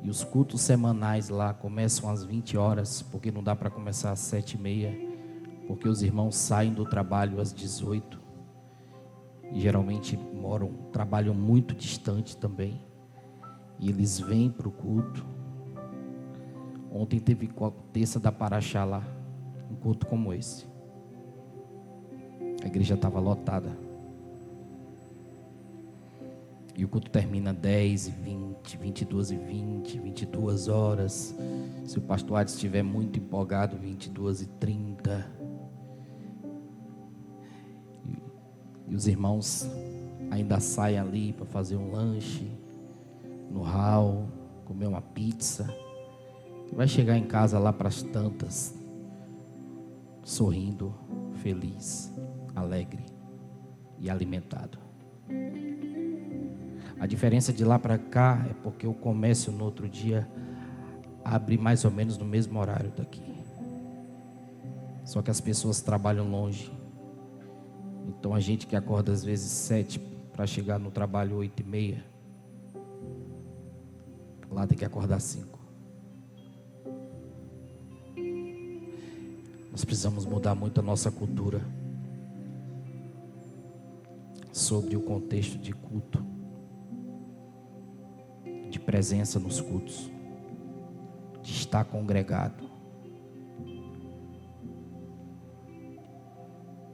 E os cultos semanais lá começam às 20 horas, porque não dá para começar às 7h30, porque os irmãos saem do trabalho às 18. E geralmente trabalham muito distante também. E eles vêm para o culto. Ontem teve terça da Paraxá lá, um culto como esse. A igreja estava lotada. E o culto termina 10h20, 22h20, 22 horas. Se o pastor Ades estiver muito empolgado, 22h30. E os irmãos ainda saem ali para fazer um lanche no hall, comer uma pizza. E vai chegar em casa lá para as tantas, sorrindo, feliz, alegre e alimentado. A diferença de lá para cá é porque o comércio no outro dia abre mais ou menos no mesmo horário daqui. Só que as pessoas trabalham longe. Então a gente que acorda às vezes 7 para chegar no trabalho 8h30, lá tem que acordar 5. Nós precisamos mudar muito a nossa cultura sobre o contexto de culto, de presença nos cultos, de estar congregado.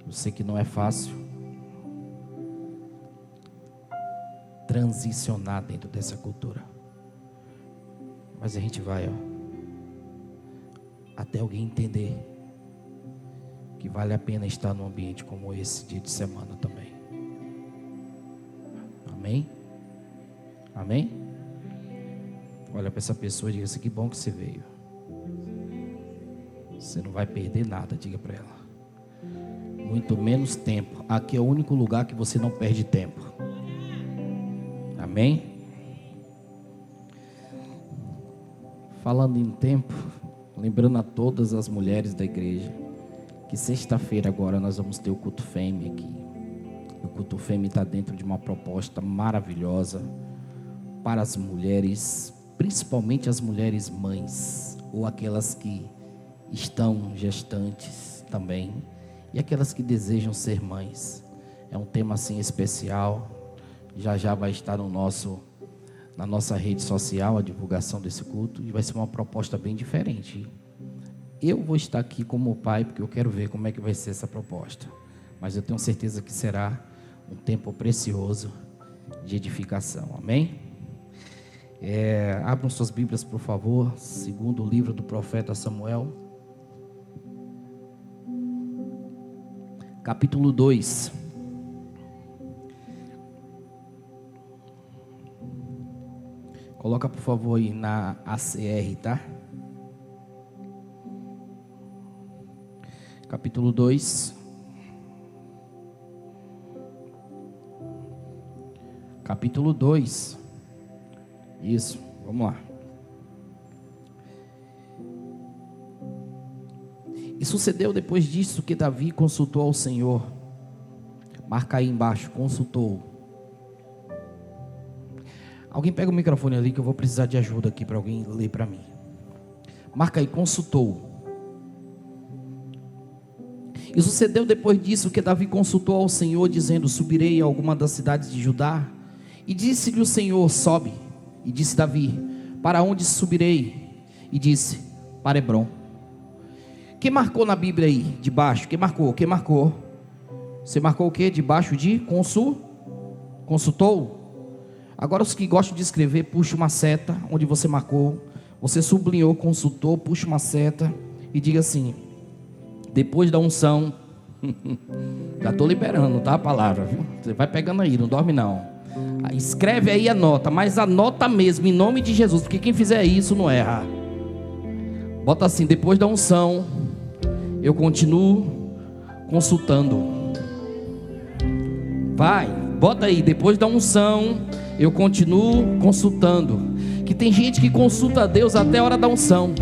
Eu sei que não é fácil transicionar dentro dessa cultura, mas a gente vai, até alguém entender que vale a pena estar num ambiente como esse dia de semana também. Amém? Amém? Olha para essa pessoa e diga assim: que bom que você veio. Você não vai perder nada, diga para ela. Muito menos tempo. Aqui é o único lugar que você não perde tempo. Amém? Falando em tempo, lembrando a todas as mulheres da igreja que sexta-feira agora nós vamos ter o culto Fêmea aqui. O culto Fêmea está dentro de uma proposta maravilhosa para as mulheres, principalmente as mulheres mães, ou aquelas que estão gestantes também, e aquelas que desejam ser mães. É um tema assim especial. Já vai estar na nossa rede social a divulgação desse culto, e vai ser uma proposta bem diferente. Eu vou estar aqui como pai, porque eu quero ver como é que vai ser essa proposta, mas eu tenho certeza que será um tempo precioso de edificação. Amém? Abram suas Bíblias, por favor, segundo o livro do profeta Samuel, capítulo 2. Coloca, por favor, aí na ACR, tá? Capítulo 2. Capítulo 2. Isso, vamos lá. E sucedeu depois disso que Davi consultou ao Senhor. Marca aí embaixo, consultou. Alguém pega o microfone ali que eu vou precisar de ajuda aqui para alguém ler para mim. Marca aí, consultou. E sucedeu depois disso que Davi consultou ao Senhor, dizendo: subirei a alguma das cidades de Judá? E disse-lhe o Senhor: sobe. E disse Davi: para onde subirei? E disse: para Hebrom. Quem marcou na Bíblia aí, debaixo? Quem marcou? Quem marcou? Você marcou o quê? Debaixo de consultou? Agora os que gostam de escrever, puxa uma seta onde você marcou. Você sublinhou, consultou, puxa uma seta e diga assim: depois da unção. Já estou liberando, tá, a palavra, viu? Você vai pegando aí, não dorme não. Escreve aí, anota, mas anota mesmo, em nome de Jesus, porque quem fizer isso não erra. Bota assim: depois da unção, eu continuo consultando. Vai, bota aí: depois da unção, eu continuo consultando. Que tem gente que consulta a Deus até a hora da unção.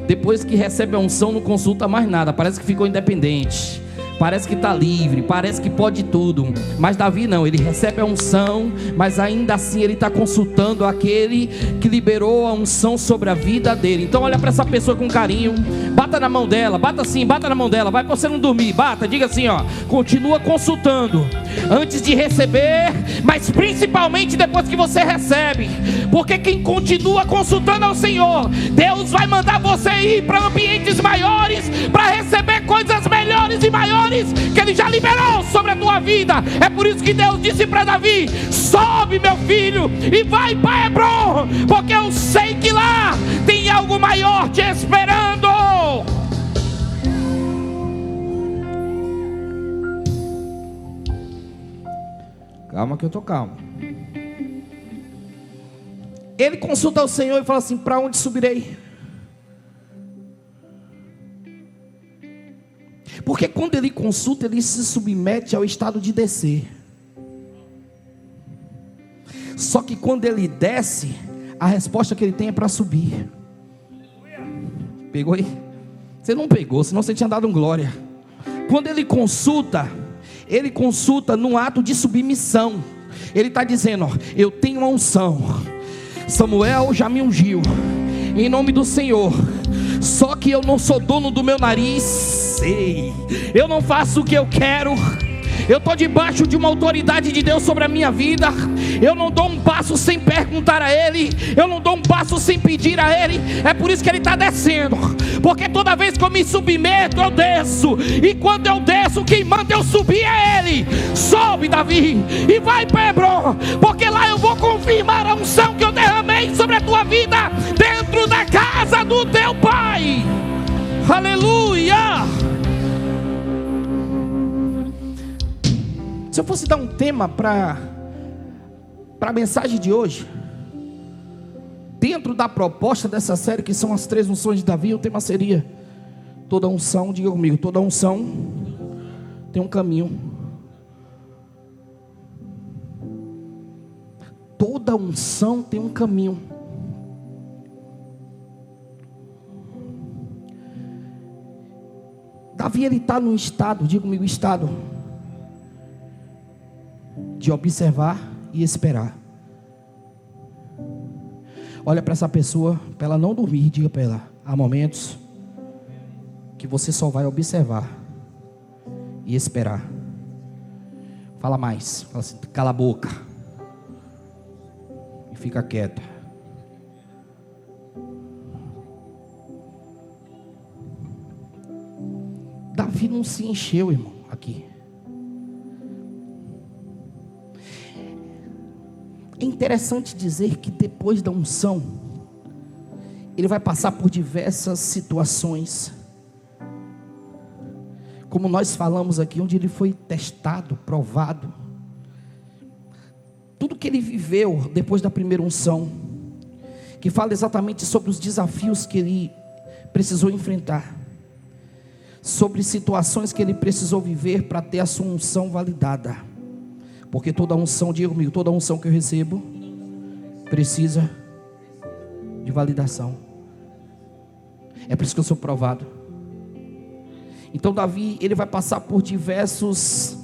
Depois que recebe a unção, não consulta mais nada, parece que ficou independente. parece que está livre, parece que pode tudo. Mas Davi não, ele recebe a unção, mas ainda assim ele está consultando aquele que liberou a unção sobre a vida dele. Então olha para essa pessoa com carinho, bata na mão dela, bata assim, bata na mão dela, vai para você não dormir, bata, diga assim, ó, continua consultando antes de receber, mas principalmente depois que você recebe, porque quem continua consultando ao Senhor, Deus vai mandar você ir para ambientes maiores, para receber coisas melhores e maiores que Ele já liberou sobre a tua vida. É por isso que Deus disse para Davi: sobe, meu filho, e vai para Hebron, porque eu sei que lá tem algo maior te esperando. Calma que eu tô calmo. Ele consulta o Senhor e fala assim: para onde subirei? Porque quando ele consulta, ele se submete ao estado de descer. Só que quando ele desce, a resposta que ele tem é para subir. Pegou aí? Você não pegou, senão você tinha dado um glória. Quando ele consulta num ato de submissão. Ele está dizendo: ó, eu tenho uma unção, Samuel já me ungiu, em nome do Senhor. Só que eu não sou dono do meu nariz, eu não faço o que eu quero. Eu estou debaixo de uma autoridade de Deus sobre a minha vida. Eu não dou um passo sem perguntar a Ele. Eu não dou um passo sem pedir a Ele. É por isso que Ele está descendo. Porque toda vez que eu me submeto, eu desço. E quando eu desço, quem manda eu subir é Ele. Sobe, Davi, e vai para Hebron, porque lá eu vou confirmar a unção que eu derramei sobre a tua vida, dentro da casa do teu pai. Aleluia. Se eu fosse dar um tema para a mensagem de hoje, dentro da proposta dessa série, que são as 3 unções de Davi, o tema seria: toda unção, diga comigo, toda unção tem um caminho. Toda unção tem um caminho. Davi, ele está num estado, diga comigo, estado de observar e esperar. Olha para essa pessoa, para ela não dormir, diga para ela: há momentos que você só vai observar e esperar. Fala mais, fala assim: cala a boca e fica quieta. Davi não se encheu, irmão, aqui. É interessante dizer que depois da unção, ele vai passar por diversas situações, como nós falamos aqui, onde ele foi testado, provado. Tudo que ele viveu depois da primeira unção, que fala exatamente sobre os desafios que ele precisou enfrentar, sobre situações que ele precisou viver para ter a sua unção validada. Porque toda unção, diga comigo, toda unção que eu recebo precisa de validação. É por isso que eu sou provado. Então Davi, ele vai passar por diversos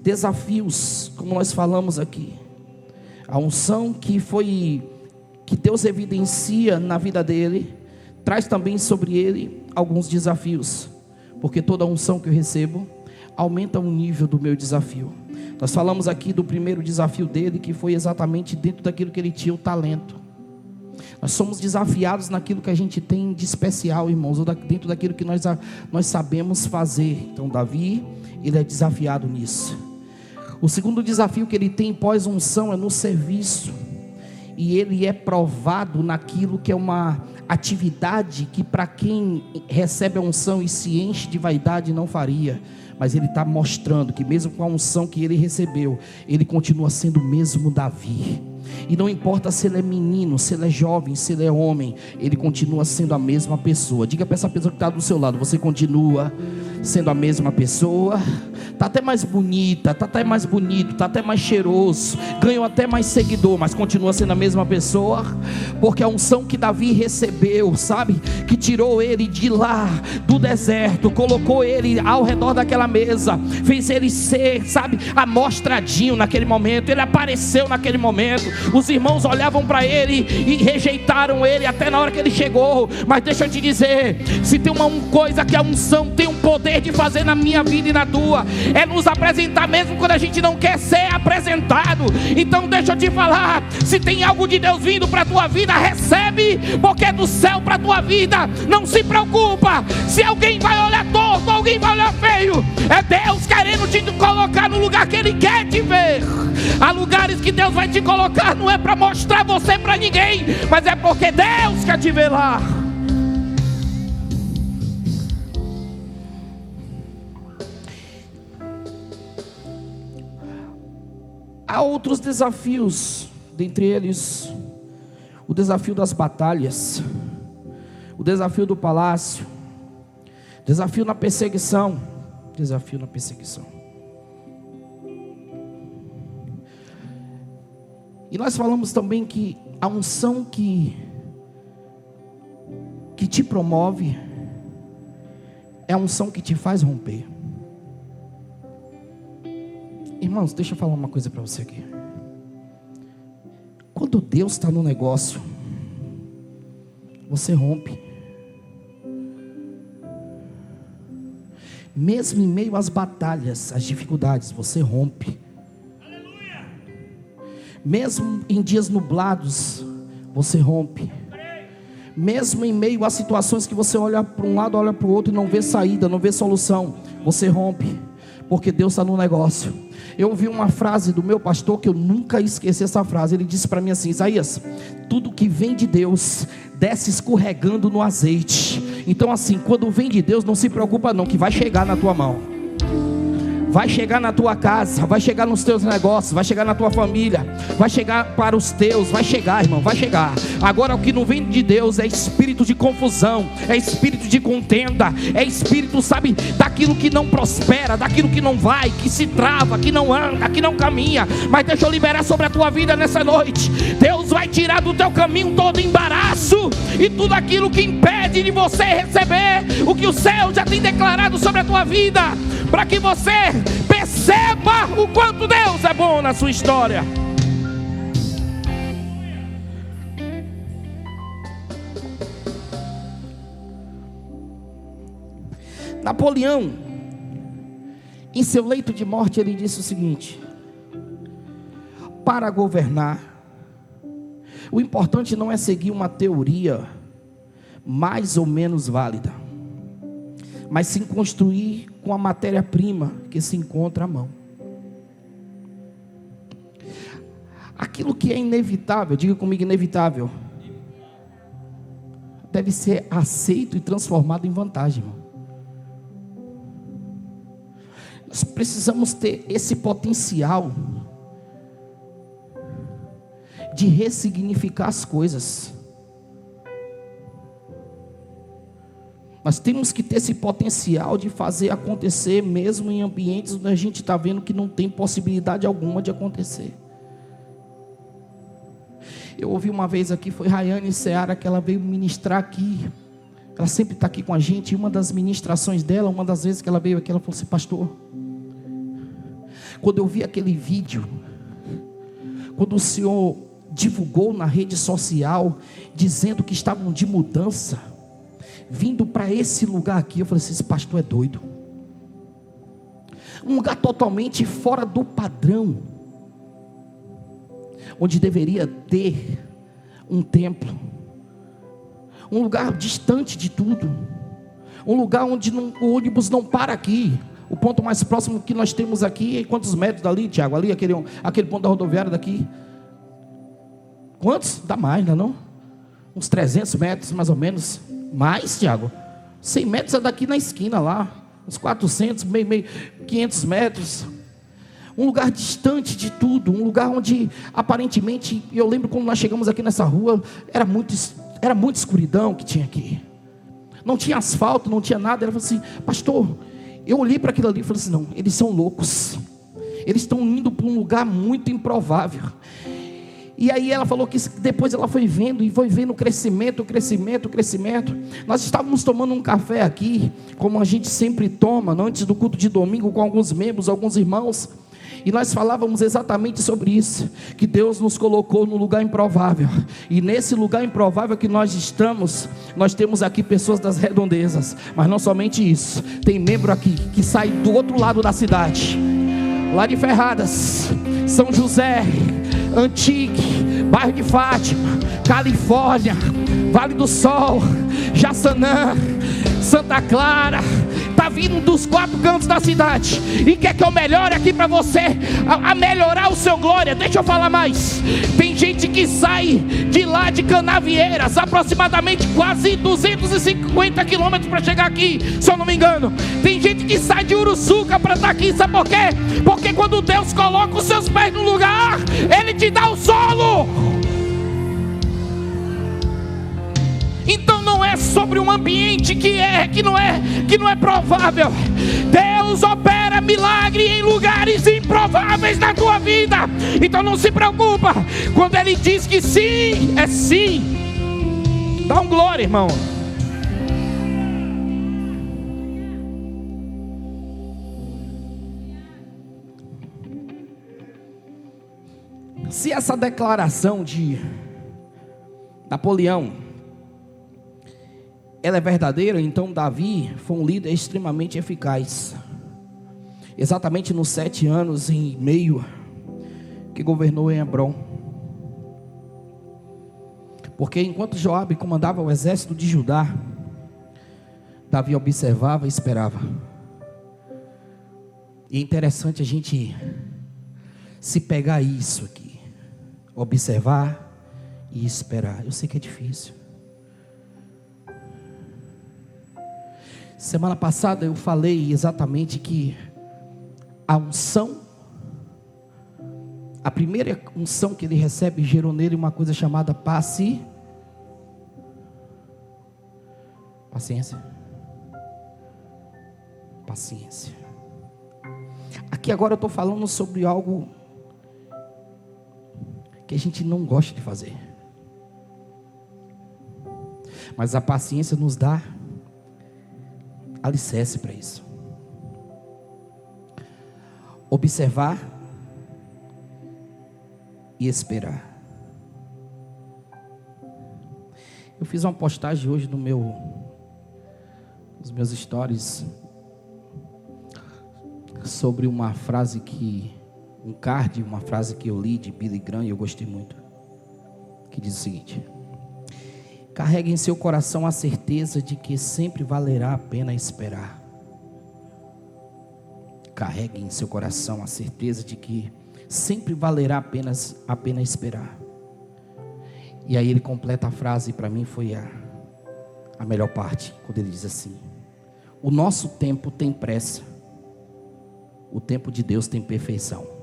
desafios, como nós falamos aqui. A unção que Deus evidencia na vida dele, traz também sobre ele alguns desafios. Porque toda unção que eu recebo aumenta o nível do meu desafio. Nós falamos aqui do primeiro desafio dele, que foi exatamente dentro daquilo que ele tinha, o talento. Nós somos desafiados naquilo que a gente tem de especial, irmãos, ou dentro daquilo que nós sabemos fazer. Então Davi, ele é desafiado nisso. O segundo desafio que ele tem pós-unção é no serviço. E ele é provado naquilo que é uma atividade que para quem recebe a unção e se enche de vaidade não faria. Mas ele está mostrando que mesmo com a unção que ele recebeu, ele continua sendo o mesmo Davi. E não importa se ele é menino, se ele é jovem, se ele é homem, ele continua sendo a mesma pessoa. Diga para essa pessoa que está do seu lado: você continua sendo a mesma pessoa. Está até mais bonita, está até mais bonito, está até mais cheiroso, ganhou até mais seguidor, mas continua sendo a mesma pessoa. Porque a unção que Davi recebeu, sabe, que tirou ele de lá, do deserto, colocou ele ao redor daquela mesa, fez ele ser, sabe, amostradinho naquele momento. Ele apareceu naquele momento, os irmãos olhavam para ele e rejeitaram ele até na hora que ele chegou. Mas deixa eu te dizer, se tem uma coisa que a unção tem um poder de fazer na minha vida e na tua, é nos apresentar mesmo quando a gente não quer ser apresentado. Então deixa eu te falar, se tem algo de Deus vindo para a tua vida, recebe, porque é do céu para a tua vida. Não se preocupa se alguém vai olhar torto, alguém vai olhar feio. É Deus querendo te colocar no lugar que Ele quer te ver. Há lugares que Deus vai te colocar, não é para mostrar você para ninguém, mas é porque Deus quer te ver lá. Há outros desafios, dentre eles o desafio das batalhas, o desafio do palácio, desafio na perseguição, desafio na perseguição. E nós falamos também que a unção que te promove é a unção que te faz romper. Irmãos, deixa eu falar uma coisa para você aqui. Quando Deus está no negócio, você rompe. Mesmo em meio às batalhas, às dificuldades, você rompe. Mesmo em dias nublados, você rompe. Mesmo em meio a situações que você olha para um lado, olha para o outro e não vê saída, não vê solução, você rompe, porque Deus está no negócio. Eu ouvi uma frase do meu pastor que eu nunca esqueci essa frase. Ele disse para mim assim: Isaías, tudo que vem de Deus desce escorregando no azeite. Então assim, quando vem de Deus, não se preocupa não, que vai chegar na tua mão, vai chegar na tua casa, vai chegar nos teus negócios, vai chegar na tua família, vai chegar para os teus, vai chegar, irmão, vai chegar. Agora o que não vem de Deus é espírito de confusão, é espírito de contenda, é espírito, sabe, daquilo que não prospera, daquilo que não vai, que se trava, que não anda, que não caminha. Mas deixa eu liberar sobre a tua vida nessa noite. Deus vai tirar do teu caminho todo embaraço e tudo aquilo que impede de você receber o que o céu já tem declarado sobre a tua vida, para que você perceba o quanto Deus é bom na sua história. Napoleão, em seu leito de morte, ele disse o seguinte: para governar, o importante não é seguir uma teoria mais ou menos válida, mas sim construir com a matéria-prima que se encontra à mão. Aquilo que é inevitável, diga comigo, inevitável, deve ser aceito e transformado em vantagem, irmão. Nós precisamos ter esse potencial de ressignificar as coisas. Nós temos que ter esse potencial de fazer acontecer, mesmo em ambientes onde a gente está vendo que não tem possibilidade alguma de acontecer. Eu ouvi uma vez aqui, foi Rayane Seara, que ela veio ministrar aqui. Ela sempre está aqui com a gente. E uma das ministrações dela, uma das vezes que ela veio aqui, ela falou assim: pastor, quando eu vi aquele vídeo, quando o senhor divulgou na rede social, dizendo que estavam de mudança, vindo para esse lugar aqui, eu falei assim: esse pastor é doido. Um lugar totalmente fora do padrão, onde deveria ter um templo, um lugar distante de tudo, um lugar onde o ônibus não para aqui. O ponto mais próximo que nós temos aqui, quantos metros dali, Tiago? Ali, aquele ponto da rodoviária daqui. Quantos? Dá mais, não? Uns 300 metros, mais ou menos. Mais, Tiago? 100 metros é daqui na esquina lá. Uns 400, 500 metros. Um lugar distante de tudo. Um lugar onde, aparentemente, eu lembro quando nós chegamos aqui nessa rua, era muita escuridão que tinha aqui. Não tinha asfalto, não tinha nada. Ela falou assim: pastor, Eu olhei para aquilo ali e falei assim: não, eles são loucos. Eles estão indo para um lugar muito improvável. E aí ela falou que depois ela foi vendo o crescimento. Nós estávamos tomando um café aqui, como a gente sempre toma, antes do culto de domingo, com alguns membros, alguns irmãos. E nós falávamos exatamente sobre isso, que Deus nos colocou no lugar improvável. E nesse lugar improvável que nós estamos, nós temos aqui pessoas das redondezas. Mas não somente isso, tem membro aqui que sai do outro lado da cidade, lá de Ferradas, São José, Antique, bairro de Fátima, Califórnia, Vale do Sol, Jaçanã, Santa Clara. Está vindo dos 4 cantos da cidade e quer que eu melhore aqui para você, a melhorar o seu glória. Deixa eu falar mais. Tem gente que sai de lá de Canavieiras, aproximadamente quase 250 quilômetros para chegar aqui, se eu não me engano. Tem gente que sai de Uruçuca para estar aqui. Sabe por quê? Porque quando Deus coloca os seus pés no lugar, Ele te dá o solo. Então não é sobre um ambiente que não é provável. Deus opera milagre em lugares improváveis na tua vida. Então não se preocupa. Quando Ele diz que sim, é sim. Dá um glória, irmão. Se essa declaração de Napoleão ela é verdadeira, então Davi foi um líder extremamente eficaz. Exatamente nos 7 anos e meio que governou em Hebrom. Porque enquanto Joabe comandava o exército de Judá, Davi observava e esperava. E é interessante a gente se pegar isso aqui, observar e esperar. Eu sei que é difícil. Semana passada eu falei exatamente que a unção, a primeira unção que ele recebe gerou nele uma coisa chamada paciência. Aqui agora eu estou falando sobre algo que a gente não gosta de fazer, mas a paciência nos dá alicerce para isso. Observar e esperar. Eu fiz uma postagem hoje nos meus stories sobre uma frase uma frase que eu li de Billy Graham e eu gostei muito, que diz o seguinte: carregue em seu coração a certeza de que sempre valerá a pena esperar. Carregue em seu coração a certeza de que sempre valerá a pena esperar. E aí ele completa a frase, e para mim foi a melhor parte, quando ele diz assim: o nosso tempo tem pressa, o tempo de Deus tem perfeição.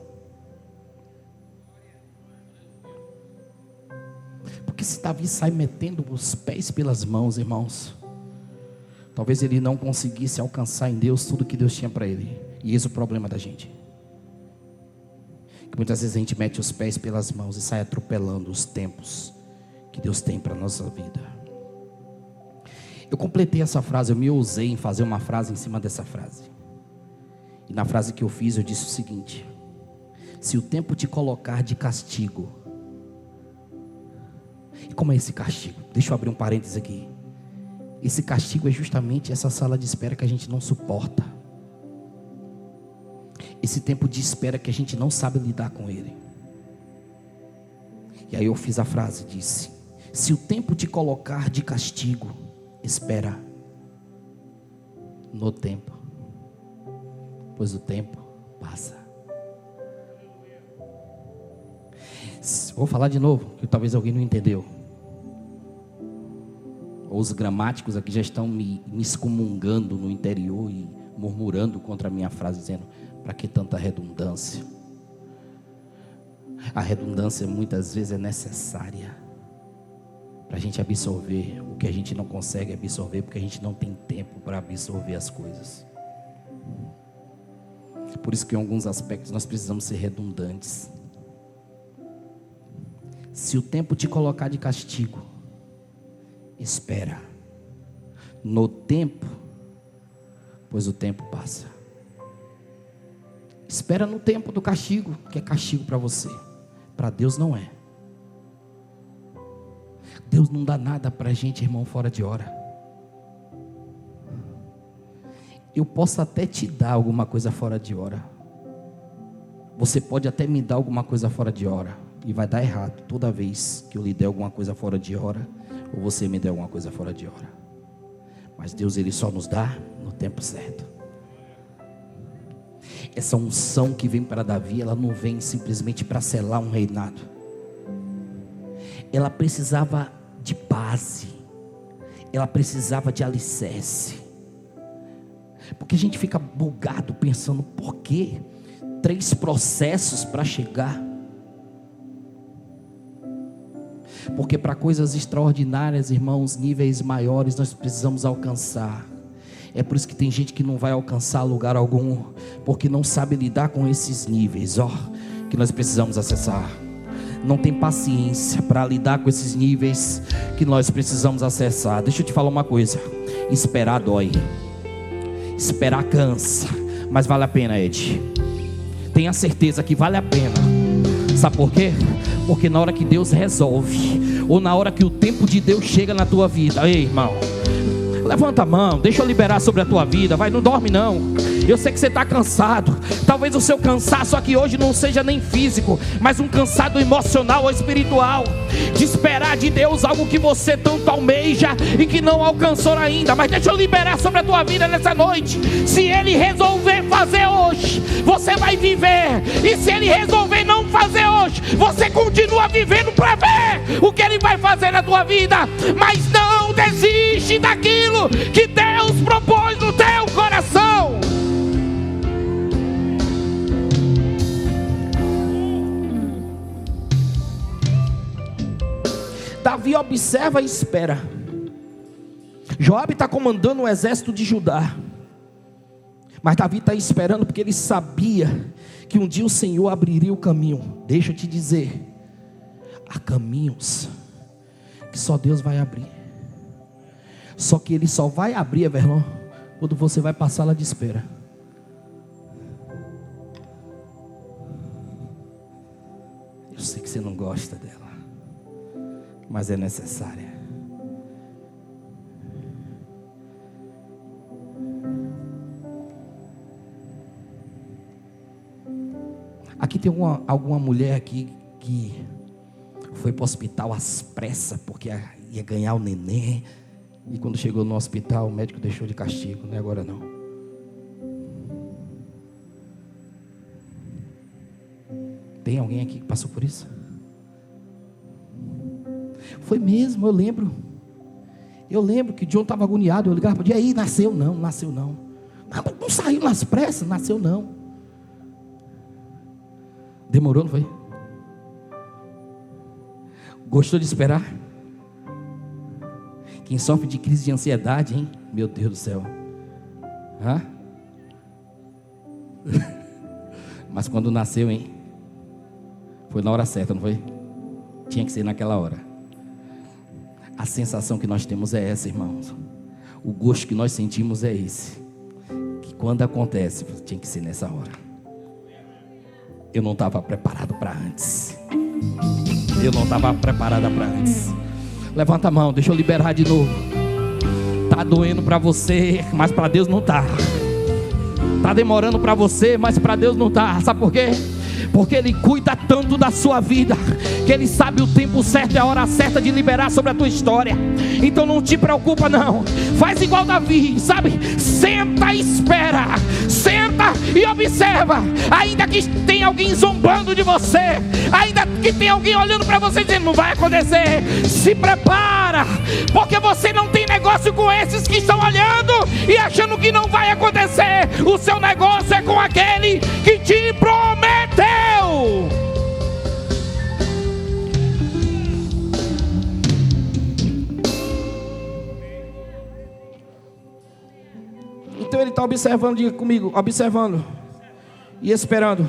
Porque se Davi sai metendo os pés pelas mãos, irmãos, talvez ele não conseguisse alcançar em Deus tudo que Deus tinha para ele. E esse é o problema da gente, que muitas vezes a gente mete os pés pelas mãos e sai atropelando os tempos que Deus tem para a nossa vida. Eu completei essa frase, eu me ousei em fazer uma frase em cima dessa frase. E na frase que eu fiz eu disse o seguinte: se o tempo te colocar de castigo. E como é esse castigo? Deixa eu abrir um parênteses aqui. Esse castigo é justamente essa sala de espera que a gente não suporta. Esse tempo de espera que a gente não sabe lidar com ele. E aí eu fiz a frase, disse: se o tempo te colocar de castigo, espera no tempo, pois o tempo passa. Vou falar de novo, que talvez alguém não entendeu. Os gramáticos aqui já estão me excomungando no interior e murmurando contra a minha frase, dizendo: para que tanta redundância? A redundância muitas vezes é necessária para a gente absorver o que a gente não consegue absorver, porque a gente não tem tempo para absorver as coisas. Por isso que em alguns aspectos nós precisamos ser redundantes. Se o tempo te colocar de castigo, espera no tempo, pois o tempo passa. Espera no tempo do castigo, que é castigo para você. Para Deus não é. Deus não dá nada para a gente, irmão, fora de hora. Eu posso até te dar alguma coisa fora de hora. Você pode até me dar alguma coisa fora de hora. E vai dar errado toda vez que eu lhe der alguma coisa fora de hora, ou você me der alguma coisa fora de hora. Mas Deus, Ele só nos dá no tempo certo. Essa unção que vem para Davi, ela não vem simplesmente para selar um reinado. Ela precisava de base. Ela precisava de alicerce. Porque a gente fica bugado pensando, por que 3 processos para chegar? Porque para coisas extraordinárias, irmãos, níveis maiores, nós precisamos alcançar. É por isso que tem gente que não vai alcançar lugar algum, porque não sabe lidar com esses níveis, que nós precisamos acessar. Não tem paciência para lidar com esses níveis que nós precisamos acessar. Deixa eu te falar uma coisa: esperar dói, esperar cansa, mas vale a pena, Ed. Tenha certeza que vale a pena. Sabe por quê? Porque na hora que Deus resolve, ou na hora que o tempo de Deus chega na tua vida, ei, irmão, levanta a mão, deixa eu liberar sobre a tua vida. Vai, não dorme não. Eu sei que você está cansado. Talvez o seu cansaço aqui hoje não seja nem físico, mas um cansado emocional ou espiritual, de esperar de Deus algo que você tanto almeja e que não alcançou ainda. Mas deixa eu liberar sobre a tua vida nessa noite. Se Ele resolver fazer hoje, você vai viver. E se Ele resolver não fazer hoje, você continua vivendo para ver o que Ele vai fazer na tua vida. Mas não desiste daquilo que Deus propôs no teu coração. Davi observa e espera. Joabe está comandando o exército de Judá, mas Davi está esperando porque ele sabia que um dia o Senhor abriria o caminho. Deixa eu te dizer, há caminhos que só Deus vai abrir. Só que Ele só vai abrir, Everlon, quando você vai passar lá de espera. Eu sei que você não gosta dela, mas é necessária. Aqui tem alguma mulher aqui que foi para o hospital às pressas porque ia ganhar o neném, e quando chegou no hospital o médico deixou de castigo. Não é agora não. Tem alguém aqui que passou por isso? Foi mesmo, eu lembro que John estava agoniado. Eu ligava para ele: e aí, nasceu não. Não saiu nas pressas, nasceu não. Demorou, não foi? Gostou de esperar? Quem sofre de crise de ansiedade, hein? Meu Deus do céu. Mas quando nasceu, hein? Foi na hora certa, não foi? Tinha que ser naquela hora. A sensação que nós temos é essa, irmãos. O gosto que nós sentimos é esse. Que quando acontece, tinha que ser nessa hora. Eu não estava preparado para antes. Eu não estava preparada para antes. Levanta a mão, deixa eu liberar de novo. Tá doendo para você, mas para Deus não tá. Tá demorando para você, mas para Deus não tá. Sabe por quê? Porque Ele cuida tanto da sua vida, que Ele sabe o tempo certo e a hora certa de liberar sobre a tua história. Então não te preocupa não. Faz igual Davi, sabe? Senta e espera. Senta e observa. Ainda que tenha alguém zombando de você, ainda que tenha alguém olhando para você dizendo: não vai acontecer, se prepara, porque você não tem negócio com esses que estão olhando e achando que não vai acontecer. O seu negócio é com aquele que te prometeu. Então ele está observando, diga comigo, observando. e esperando.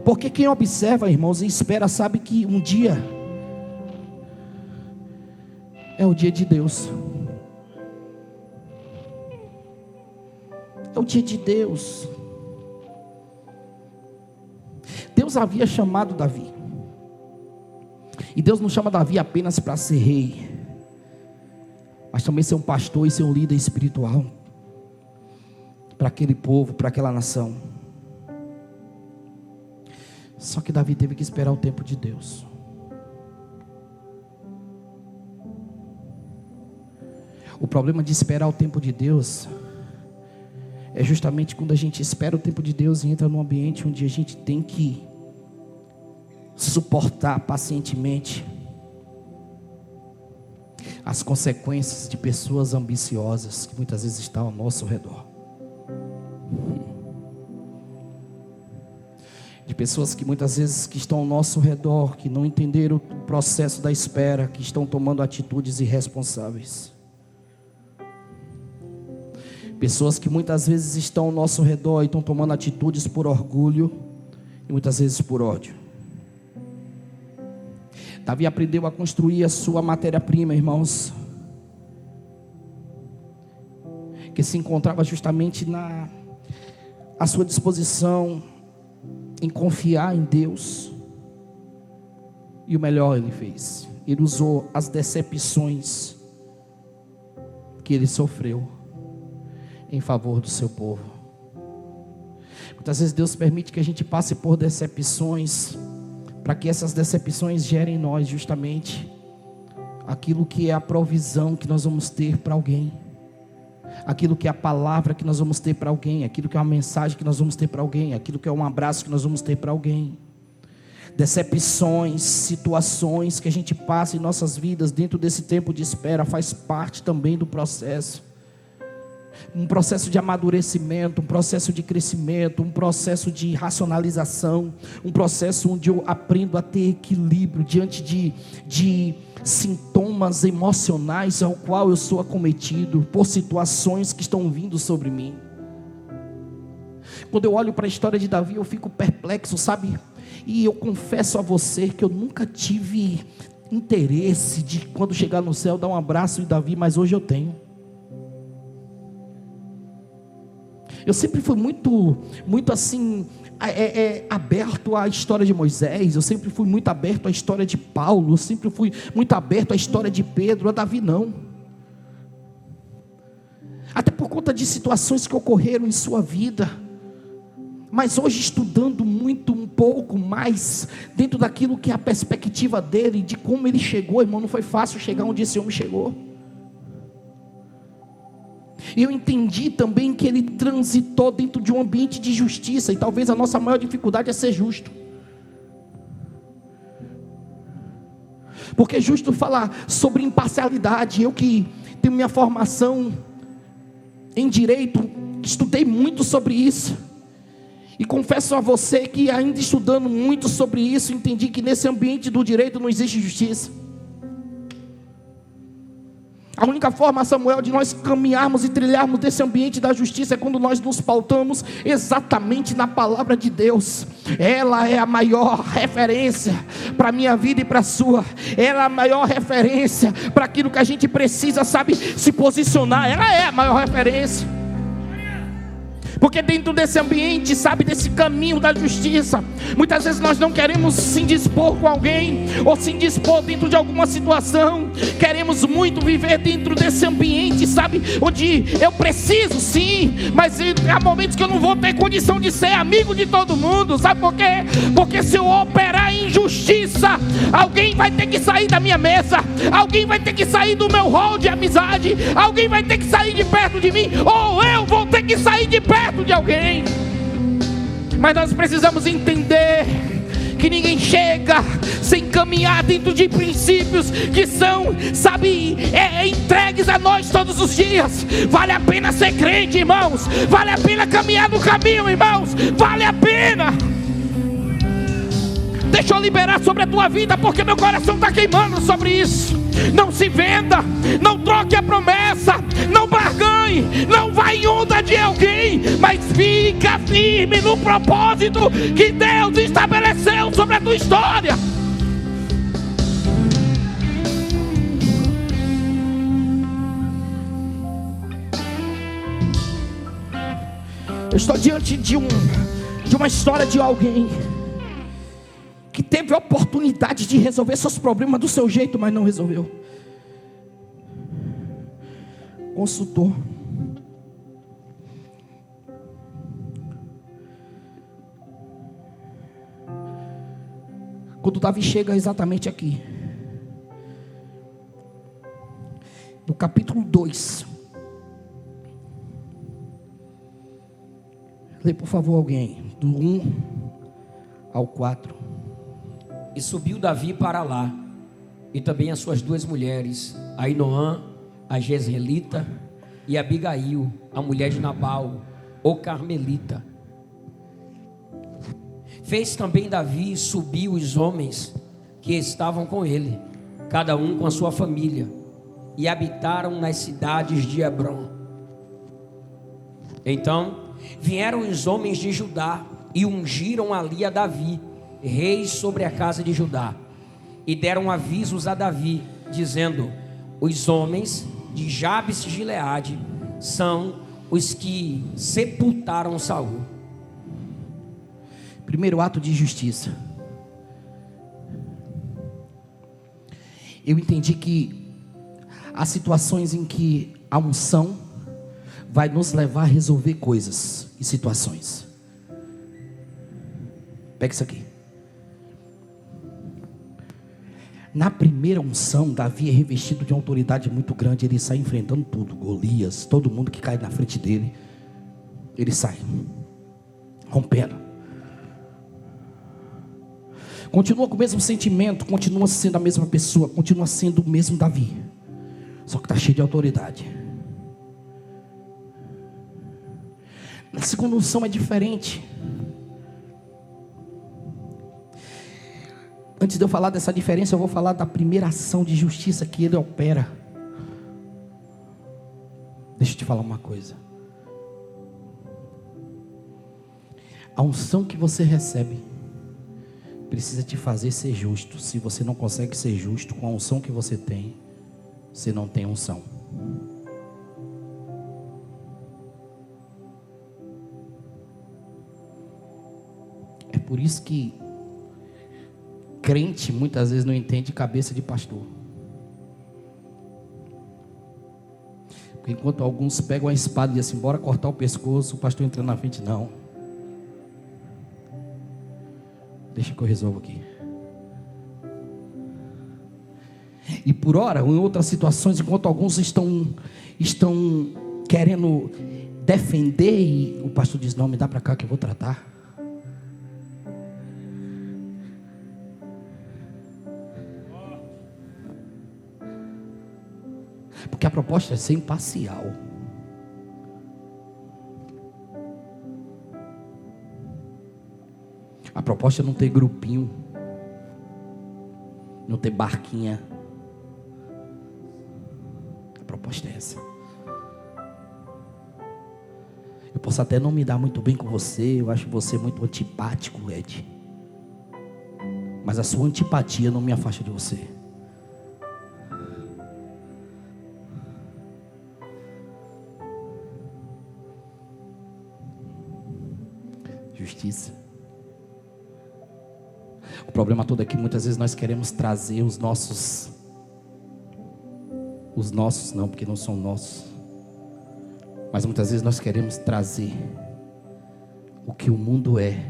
Porque quem observa, irmãos, e espera, sabe que um dia é o dia de Deus. É o dia de Deus. Deus havia chamado Davi. E Deus não chama Davi apenas para ser rei, mas também ser um pastor e ser um líder espiritual para aquele povo, para aquela nação. Só que Davi teve que esperar o tempo de Deus. O problema de esperar o tempo de Deus é justamente quando a gente espera o tempo de Deus e entra num ambiente onde a gente tem que suportar pacientemente as consequências de pessoas ambiciosas que muitas vezes estão ao nosso redor. De pessoas que muitas vezes que estão ao nosso redor, que não entenderam o processo da espera, que estão tomando atitudes irresponsáveis. Pessoas que muitas vezes estão ao nosso redor e estão tomando atitudes por orgulho e muitas vezes por ódio. Davi aprendeu a construir a sua matéria-prima, irmãos, que se encontrava justamente à sua disposição em confiar em Deus. E o melhor ele fez, ele usou as decepções que ele sofreu em favor do seu povo. Muitas vezes Deus permite que a gente passe por decepções, para que essas decepções gerem em nós justamente aquilo que é a provisão que nós vamos ter para alguém, aquilo que é a palavra que nós vamos ter para alguém, aquilo que é uma mensagem que nós vamos ter para alguém, aquilo que é um abraço que nós vamos ter para alguém. Decepções, situações que a gente passa em nossas vidas dentro desse tempo de espera, faz parte também do processo. Um processo de amadurecimento, um processo de crescimento, um processo de racionalização, um processo onde eu aprendo a ter equilíbrio diante de sintomas emocionais ao qual eu sou acometido por situações que estão vindo sobre mim. Quando eu olho para a história de Davi, eu fico perplexo, sabe? E eu confesso a você que eu nunca tive interesse de, quando chegar no céu, dar um abraço em Davi, mas hoje eu tenho. Eu sempre fui muito assim, aberto à história de Moisés. Eu sempre fui muito aberto à história de Paulo. Eu sempre fui muito aberto à história de Pedro. A Davi não. Até por conta de situações que ocorreram em sua vida. Mas hoje, estudando um pouco mais dentro daquilo que é a perspectiva dele, de como ele chegou, irmão, não foi fácil chegar onde esse homem chegou. E eu entendi também que ele transitou dentro de um ambiente de justiça. E talvez a nossa maior dificuldade é ser justo. Porque é justo falar sobre imparcialidade. Eu que tenho minha formação em direito, estudei muito sobre isso. E confesso a você que ainda estudando muito sobre isso, entendi que nesse ambiente do direito não existe justiça. A única forma, Samuel, de nós caminharmos e trilharmos desse ambiente da justiça é quando nós nos pautamos exatamente na palavra de Deus. Ela é a maior referência para a minha vida e para a sua. Ela é a maior referência para aquilo que a gente precisa, sabe, se posicionar. Ela é a maior referência. Porque dentro desse ambiente, sabe, desse caminho da justiça, muitas vezes nós não queremos se indispor com alguém, ou se indispor dentro de alguma situação. Queremos muito viver dentro desse ambiente, sabe, onde eu preciso sim, mas há momentos que eu não vou ter condição de ser amigo de todo mundo. Sabe por quê? Porque se eu operar em justiça, alguém vai ter que sair da minha mesa, alguém vai ter que sair do meu hall de amizade, alguém vai ter que sair de perto de mim, ou eu vou ter que sair de perto de alguém. Mas nós precisamos entender que ninguém chega sem caminhar dentro de princípios que são, sabe, entregues a nós todos os dias. Vale a pena ser crente, irmãos. Vale a pena caminhar no caminho, irmãos. Vale a pena. Deixa eu liberar sobre a tua vida, porque meu coração está queimando sobre isso. Não se venda, não troque a promessa, não barganhe, não vá em onda de alguém, mas fica firme no propósito que Deus estabeleceu sobre a tua história. Eu estou diante de uma história de alguém que teve a oportunidade de resolver seus problemas do seu jeito, mas não resolveu. Consultou. Quando Davi chega exatamente aqui, no capítulo 2, lê por favor alguém, do 1 ao 4. E subiu Davi para lá, e também as suas duas mulheres, Ainoã, a Jezreelita, e Abigail, a mulher de Nabal, o Carmelita. Fez também Davi subir os homens que estavam com ele, cada um com a sua família, e habitaram nas cidades de Hebrom. Então vieram os homens de Judá e ungiram ali a Davi, rei sobre a casa de Judá, e deram avisos a Davi, dizendo: os homens de Jabes de Gileade são os que sepultaram Saul. Primeiro ato de justiça. Eu entendi que há situações em que a unção vai nos levar a resolver coisas e situações. Pega isso aqui. Na primeira unção, Davi é revestido de uma autoridade muito grande. Ele sai enfrentando tudo, Golias, todo mundo que cai na frente dele, ele sai rompendo. Continua com o mesmo sentimento, continua sendo a mesma pessoa, continua sendo o mesmo Davi, só que está cheio de autoridade. Na segunda unção é diferente. Antes de eu falar dessa diferença, eu vou falar da primeira ação de justiça que ele opera. Deixa eu te falar uma coisa. A unção que você recebe precisa te fazer ser justo. Se você não consegue ser justo com a unção que você tem, você não tem unção. É por isso que crente muitas vezes não entende cabeça de pastor. Porque enquanto alguns pegam a espada e dizem assim, bora cortar o pescoço, o pastor entra na frente, não. Deixa que eu resolvo aqui. E por hora, em outras situações, enquanto alguns estão querendo defender, e o pastor diz, não, me dá para cá que eu vou tratar. Porque a proposta é ser imparcial. A proposta é não ter grupinho, não ter barquinha. A proposta é essa. Eu posso até não me dar muito bem com você, eu acho você muito antipático, Ed. Mas a sua antipatia não me afasta de você. Justiça. O problema todo é que muitas vezes nós queremos trazer os nossos não, porque não são nossos, mas muitas vezes nós queremos trazer o que o mundo é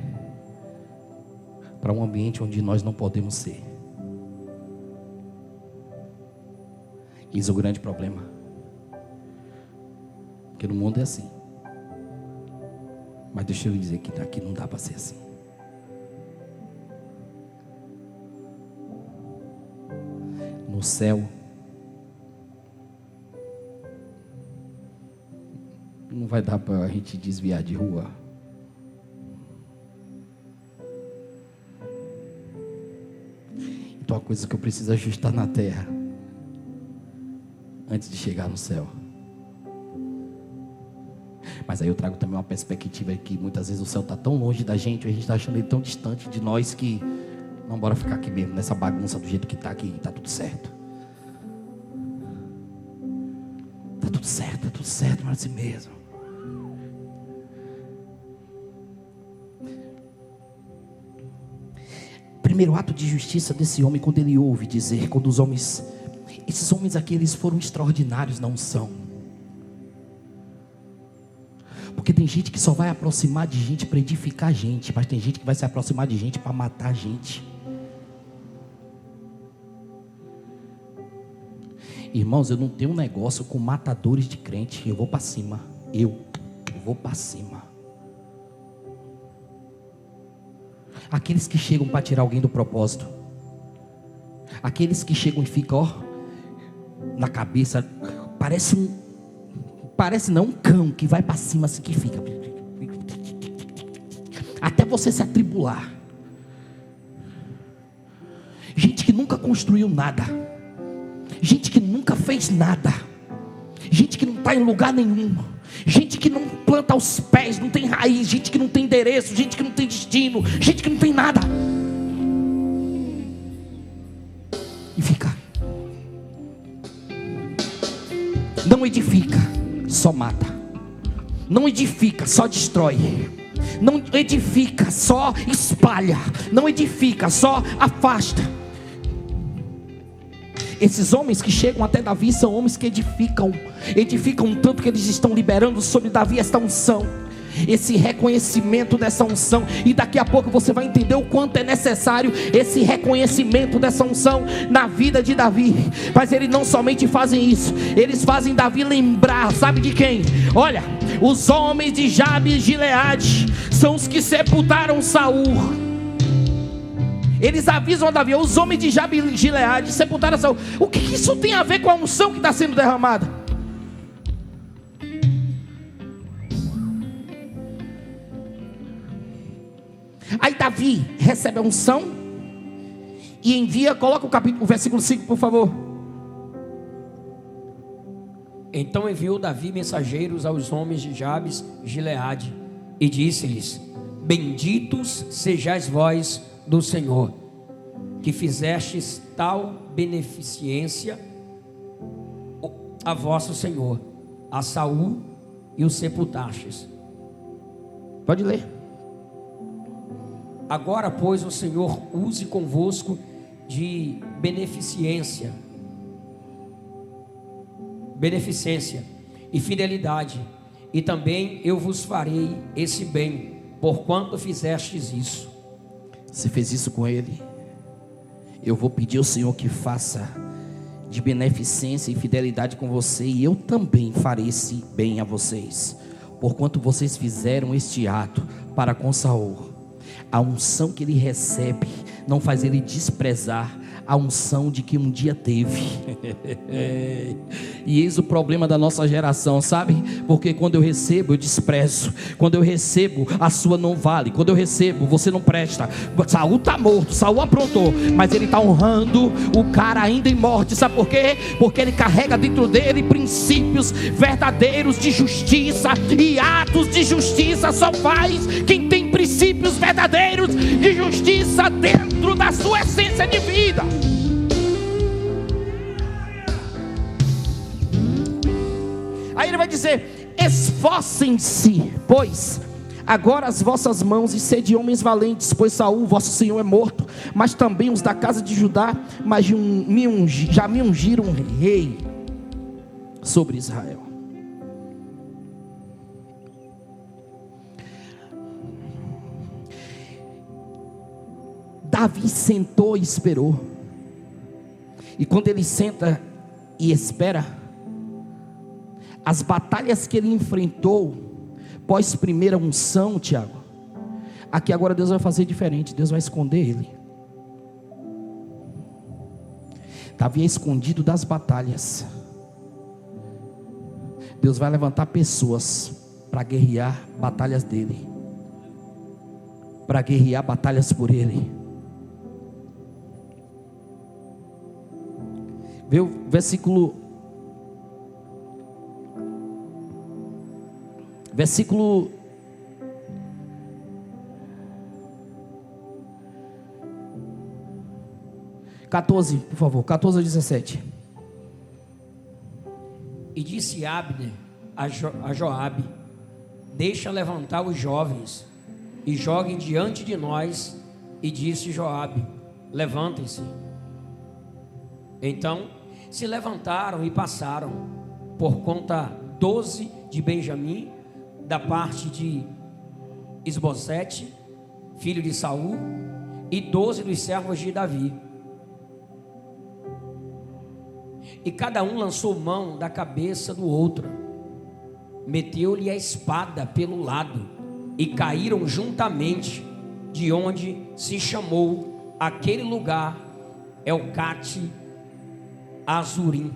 para um ambiente onde nós não podemos ser. Isso é o grande problema, porque no mundo é assim, mas deixa eu lhe dizer que aqui não dá para ser assim. No céu não vai dar para a gente desviar de rua. Então a coisa que eu preciso ajustar na terra antes de chegar no céu. Mas aí eu trago também uma perspectiva que muitas vezes o céu está tão longe da gente, a gente está achando ele tão distante de nós que não, bora ficar aqui mesmo, nessa bagunça do jeito que está aqui, está tudo certo. Está tudo certo, mas assim mesmo. Primeiro ato de justiça desse homem, quando ele ouve dizer, quando os homens, esses homens aqui, eles foram extraordinários na unção. Porque tem gente que só vai aproximar de gente para edificar a gente, mas tem gente que vai se aproximar de gente para matar a gente. Irmãos, eu não tenho um negócio com matadores de crente. Eu vou para cima. Eu vou para cima. Aqueles que chegam para tirar alguém do propósito. Aqueles que chegam e ficam, ó, na cabeça. Parece não um cão que vai para cima assim que fica. Até você se atribular. Gente que nunca construiu nada. Gente que nunca fez nada. Gente que não está em lugar nenhum. Gente que não planta os pés, não tem raiz. Gente que não tem endereço. Gente que não tem destino. Gente que não tem nada. E fica. Não edifica, só mata. Não edifica, só destrói. Não edifica, só espalha. Não edifica, só afasta. Esses homens que chegam até Davi são homens que edificam tanto que eles estão liberando sobre Davi esta unção, esse reconhecimento dessa unção. E daqui a pouco você vai entender o quanto é necessário esse reconhecimento dessa unção na vida de Davi. Mas eles não somente fazem isso, eles fazem Davi lembrar, sabe de quem? Olha, os homens de Jabes e Gileade são os que sepultaram Saul. Eles avisam a Davi, os homens de Jabes e Gileade sepultaram Saul. O que isso tem a ver com a unção que está sendo derramada? Aí Davi recebe a unção e envia, coloca o versículo 5, por favor. Então enviou Davi mensageiros aos homens de Jabes e Gileade e disse-lhes: benditos sejais vós do Senhor, que fizestes tal beneficência a vosso Senhor, a Saul, e o sepultastes. Pode ler. Agora, pois, o Senhor use convosco de beneficência e fidelidade, e também eu vos farei esse bem, porquanto fizestes isso. Você fez isso com ele. Eu vou pedir ao Senhor que faça de beneficência e fidelidade com você, e eu também farei esse bem a vocês, porquanto vocês fizeram este ato para com Saul. A unção que ele recebe não faz ele desprezar a unção de que um dia teve. E eis o problema da nossa geração, sabe? Porque quando eu recebo, eu desprezo. Quando eu recebo, a sua não vale. Quando eu recebo, você não presta. Saul está morto, Saul aprontou, mas ele está honrando o cara ainda em morte. Sabe por quê? Porque ele carrega dentro dele princípios verdadeiros de justiça. E atos de justiça só faz quem tem princípios verdadeiros de justiça dentro da sua essência de vida. Aí ele vai dizer: esforcem-se, pois, agora as vossas mãos, e sede homens valentes, pois Saul, vosso senhor, é morto, mas também os da casa de Judá, mas já me ungiram rei sobre Israel. Davi sentou e esperou. E quando ele senta e espera, as batalhas que ele enfrentou pós primeira unção, Tiago, aqui agora Deus vai fazer diferente. Deus vai esconder ele. Davi é escondido das batalhas. Deus vai levantar pessoas para guerrear batalhas dele, para guerrear batalhas por ele. Vê o versículo versículo 14, por favor, 14 a 17. E disse Abner a Joabe: deixa levantar os jovens e joguem diante de nós. E disse Joabe: levantem-se. Então se levantaram e passaram por conta 12 de Benjamim, da parte de Isbosete, filho de Saul, e 12 dos servos de Davi. E cada um lançou mão da cabeça do outro, meteu-lhe a espada pelo lado, e caíram juntamente, de onde se chamou aquele lugar Elcate Azurim,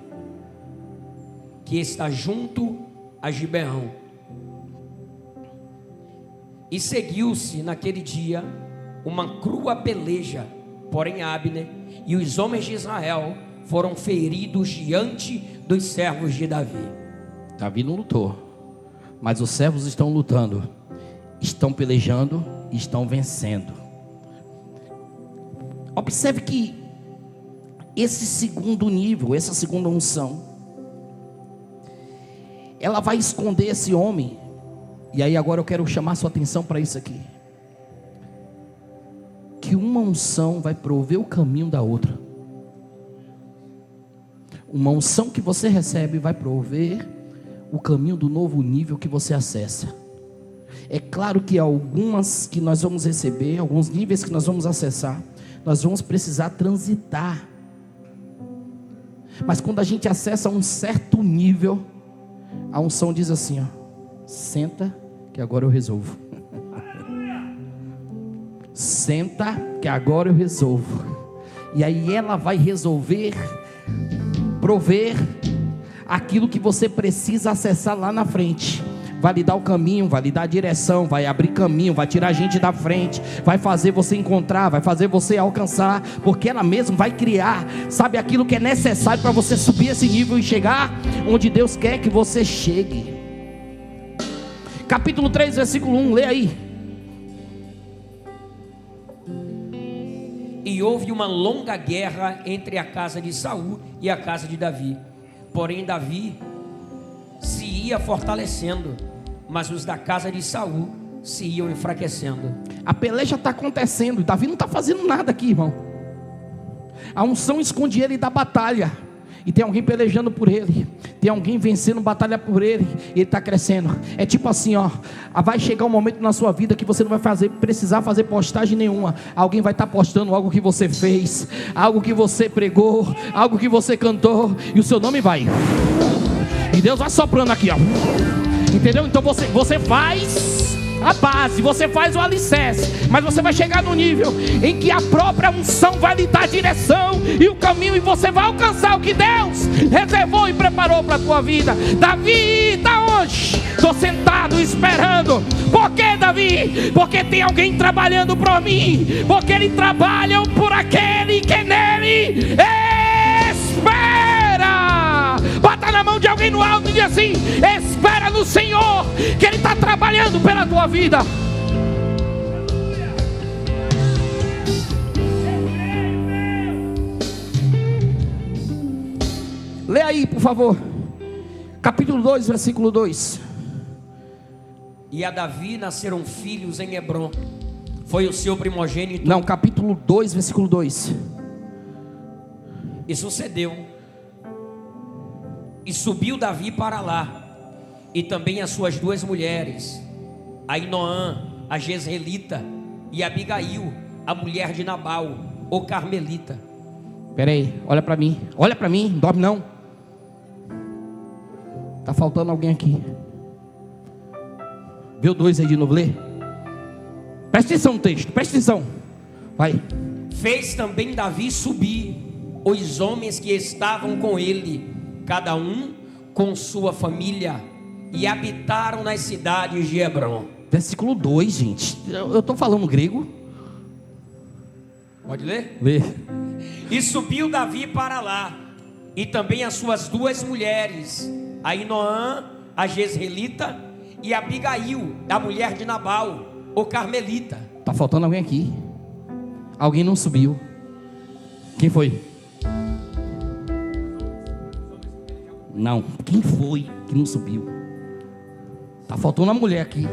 que está junto a Gibeão. E seguiu-se naquele dia uma crua peleja, porém Abner e os homens de Israel foram feridos diante dos servos de Davi. Davi não lutou, mas os servos estão lutando, estão pelejando e estão vencendo. Observe que esse segundo nível, essa segunda unção, ela vai esconder esse homem. E aí agora eu quero chamar sua atenção para isso aqui, que uma unção vai prover o caminho da outra. Uma unção que você recebe vai prover o caminho do novo nível que você acessa. É claro que algumas que nós vamos receber, alguns níveis que nós vamos acessar, nós vamos precisar transitar. Mas quando a gente acessa um certo nível, a unção diz assim, ó: senta que agora eu resolvo. Senta que agora eu resolvo. E aí ela vai resolver, prover aquilo que você precisa acessar lá na frente. Vai lhe dar o caminho, vai lhe dar a direção, vai abrir caminho, vai tirar a gente da frente, vai fazer você encontrar, vai fazer você alcançar, porque ela mesma vai criar, sabe, aquilo que é necessário para você subir esse nível e chegar onde Deus quer que você chegue. Capítulo 3, versículo 1, lê aí. E houve uma longa guerra entre a casa de Saul e a casa de Davi. Porém Davi se ia fortalecendo, mas os da casa de Saul se iam enfraquecendo. A peleja está acontecendo, Davi não está fazendo nada aqui, irmão. A unção esconde ele da batalha, e tem alguém pelejando por ele, tem alguém vencendo batalha por ele, e ele está crescendo. É tipo assim, ó, vai chegar um momento na sua vida que você não vai precisar fazer postagem nenhuma. Alguém vai estar postando algo que você fez, algo que você pregou, algo que você cantou, e o seu nome vai, e Deus vai soprando aqui, ó. Entendeu? Então você faz a base, você faz o alicerce, mas você vai chegar no nível em que a própria unção vai lhe dar a direção e o caminho, e você vai alcançar o que Deus reservou e preparou para a tua vida. Davi está onde? Estou sentado esperando. Por que, Davi? Porque tem alguém trabalhando por mim, porque eles trabalham por aquele que nele espera. Bata na mão de alguém no alto e diz assim: espera no Senhor, que Ele está trabalhando pela tua vida. Lê aí, por favor, capítulo 2, versículo 2. E a Davi nasceram filhos em Hebrom, foi o seu primogênito. Não, capítulo 2, versículo 2. E sucedeu, e subiu Davi para lá, e também as suas duas mulheres, Ainoã, a Jezreelita, e Abigail, a mulher de Nabal, o Carmelita. Espera aí, olha para mim, não dorme não. Está faltando alguém aqui. Vê o 2 aí de novo, lê. Presta atenção no texto, presta atenção. Vai. Fez também Davi subir os homens que estavam com ele, cada um com sua família, e habitaram nas cidades de Hebrom. Versículo 2, gente. Eu estou falando grego. Pode ler? Lê. E subiu Davi para lá, e também as suas duas mulheres, Ainoã, a Jezreelita, e Abigail, a mulher de Nabal, o carmelita. Tá faltando alguém aqui. Alguém não subiu. Quem foi? Não. Quem foi que não subiu? Tá faltando uma mulher aqui.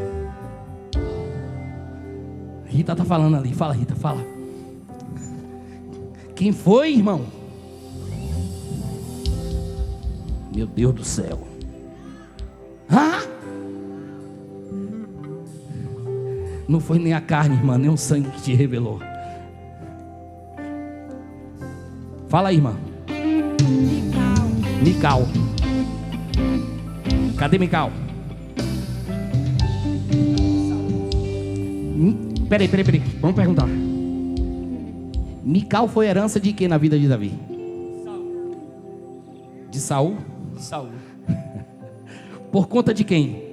Rita tá falando ali. Fala, Rita, fala. Quem foi, irmão? Meu Deus do céu. Não foi nem a carne, irmã, nem o sangue que te revelou. Fala aí, irmã. Mical. Cadê Mical? Peraí. Vamos perguntar. Mical foi herança de quem na vida de Davi? De Saul? Saul. Por conta de quem?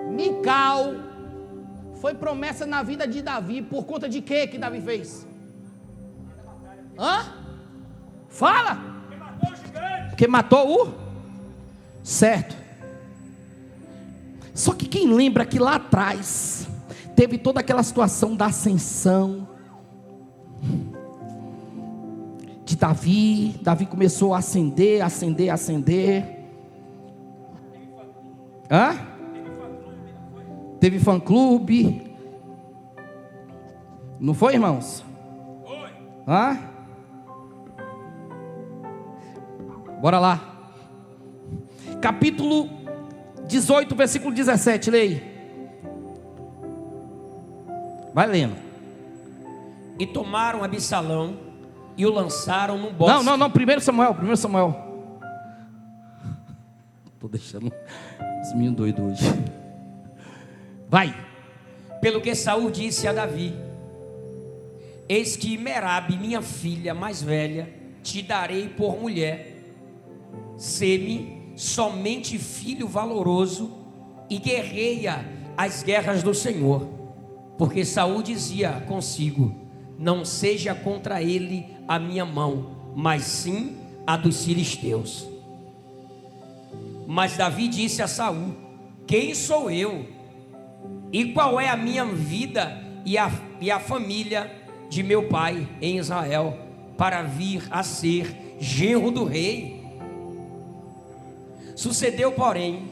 Mical foi promessa na vida de Davi. Por conta de quê que Davi fez? Fala! Porque matou o? Certo. Só que quem lembra que lá atrás teve toda aquela situação da ascensão de Davi. Davi começou a ascender. Teve fã-clube. Não foi, irmãos? Foi. Bora lá. Capítulo 18, versículo 17, leia. Vai lendo. E tomaram Absalão e o lançaram num bosque. Não, primeiro Samuel. Tô deixando os meninos doidos hoje. Vai. Pelo que Saul disse a Davi: eis que Merabe, minha filha mais velha, te darei por mulher. Sê-me somente filho valoroso e guerreia as guerras do Senhor. Porque Saul dizia consigo: não seja contra ele a minha mão, mas sim a dos filisteus. Mas Davi disse a Saul: quem sou eu? E qual é a minha vida e a família de meu pai em Israel, para vir a ser genro do rei? Sucedeu, porém,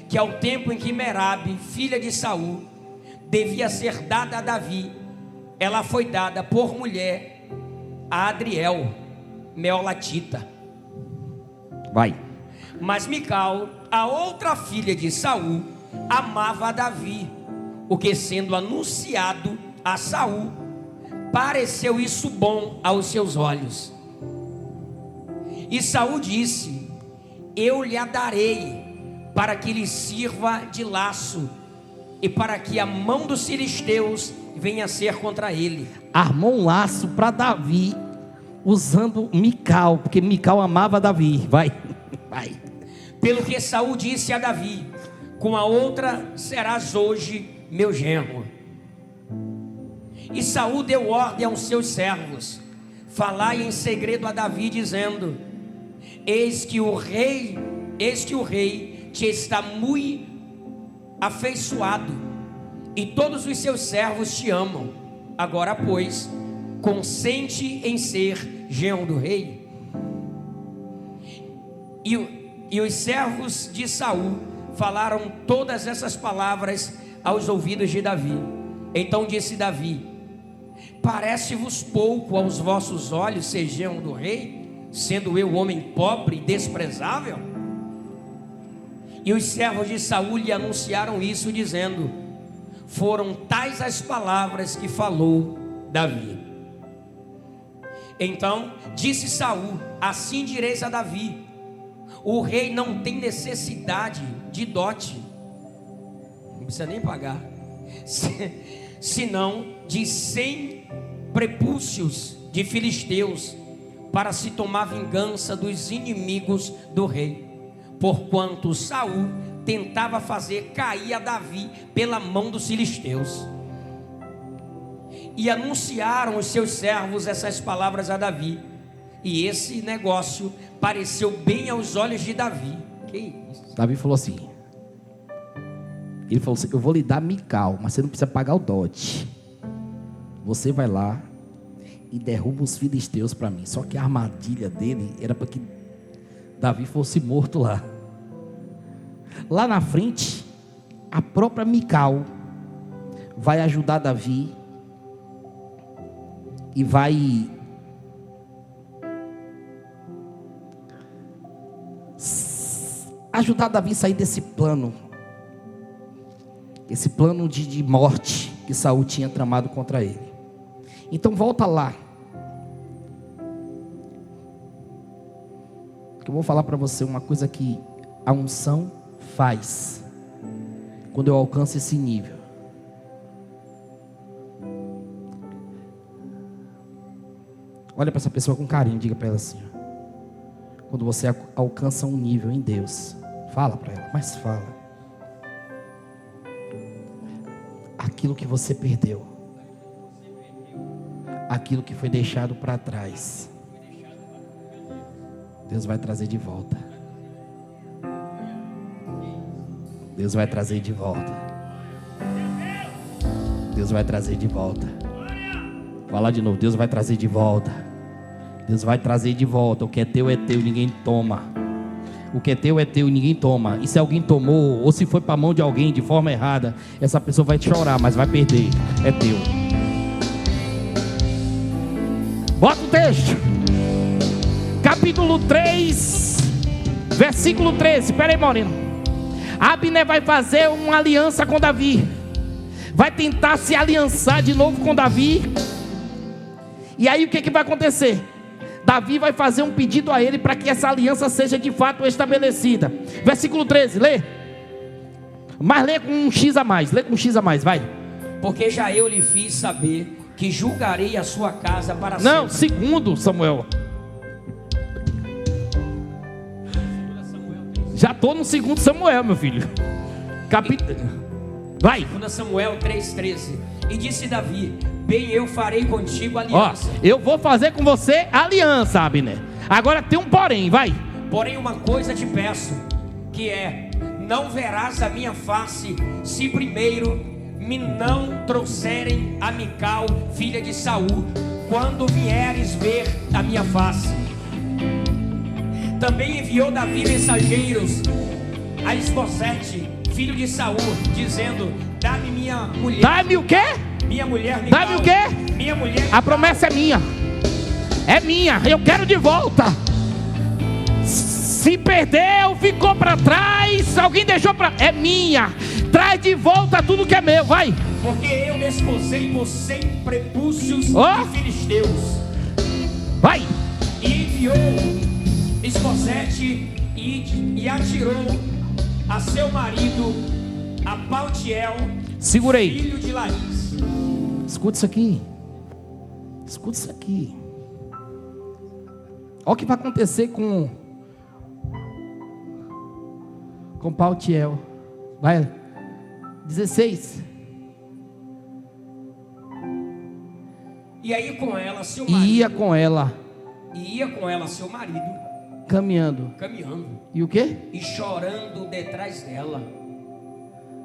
que ao tempo em que Merabe, filha de Saul, devia ser dada a Davi, ela foi dada por mulher a Adriel, meolatita. Vai. Mas Mical, a outra filha de Saul, amava a Davi, o que, sendo anunciado a Saul, pareceu isso bom aos seus olhos. E Saul disse: eu lhe a darei, para que lhe sirva de laço, e para que a mão dos filisteus venha a ser contra ele. Armou um laço para Davi, usando Mical, porque Mical amava Davi. Vai. Pelo que Saul disse a Davi: com a outra serás hoje meu genro. E Saul deu ordem aos seus servos: falai em segredo a Davi, dizendo: eis que o rei te está muito afeiçoado, e todos os seus servos te amam. Agora, pois, consente em ser genro do rei. E os servos de Saul falaram todas essas palavras aos ouvidos de Davi. Então disse Davi: parece-vos pouco aos vossos olhos ser genro do rei, sendo eu homem pobre e desprezável? E os servos de Saul lhe anunciaram isso, dizendo: foram tais as palavras que falou Davi. Então disse Saul: assim direis a Davi: o rei não tem necessidade de dote, não precisa nem pagar, senão de 100 prepúcios de filisteus, para se tomar vingança dos inimigos do rei, porquanto Saul tentava fazer cair a Davi pela mão dos filisteus. e anunciaram os seus servos essas palavras a Davi. E esse negócio pareceu bem aos olhos de Davi. Que isso? Davi falou assim: eu vou lhe dar Mical, mas você não precisa pagar o dote. Você vai lá e derruba os filisteus para mim. Só que a armadilha dele era para que Davi fosse morto lá. Lá na frente, a própria Mical vai ajudar Davi e vai ajudar Davi a sair desse plano, esse plano de morte que Saul tinha tramado contra ele. Então volta lá, que eu vou falar para você uma coisa que a unção faz quando eu alcanço esse nível. Olha para essa pessoa com carinho, diga para ela assim: quando você alcança um nível em Deus, fala para ela, mas fala. Aquilo que você perdeu, aquilo que foi deixado para trás, Deus vai trazer de volta. Deus vai trazer de volta. Deus vai trazer de volta. Fala de novo: Deus vai trazer de volta. Deus vai trazer de volta. O que é teu, ninguém toma. O que é teu, ninguém toma. E se alguém tomou, ou se foi para a mão de alguém de forma errada, essa pessoa vai chorar, mas vai perder. É teu. Bota o texto. Capítulo 3, versículo 13. Espera aí, Moreno. Abner vai fazer uma aliança com Davi. Vai tentar se aliançar de novo com Davi. E aí o que vai acontecer? Davi vai fazer um pedido a ele para que essa aliança seja de fato estabelecida. Versículo 13, lê. Mas lê com um X a mais. Lê com um X a mais, vai. Porque já eu lhe fiz saber que julgarei a sua casa para sempre. Não, segundo Samuel. Já estou no segundo Samuel, meu filho. Vai. 2 Samuel 3,13. E disse Davi: bem, eu farei contigo aliança. Ó, eu vou fazer com você aliança, Abner. Agora tem um porém, vai. Porém uma coisa te peço, que é: não verás a minha face, se primeiro me não trouxerem a Mical, filha de Saul, quando vieres ver a minha face. Também enviou Davi mensageiros a Esbozete, filho de Saul, dizendo: dá-me minha mulher. Dá-me o quê? Minha mulher Mical. Dá-me o quê? Minha mulher Mical. A promessa é minha. É minha, eu quero de volta. Se perdeu, ficou para trás, alguém deixou para... É minha. Traz de volta tudo que é meu, vai. Porque eu desposei por 100 prepúcios de filisteus. Vai. E enviou Esbozete e atirou a seu marido, a Paltiel, segurei. Filho de Laís. Escuta isso aqui. Escuta isso aqui. Olha o que vai acontecer com Paltiel. Vai. 16. E aí com ela seu marido. Ia com ela seu marido. Caminhando. E o quê? E chorando detrás dela,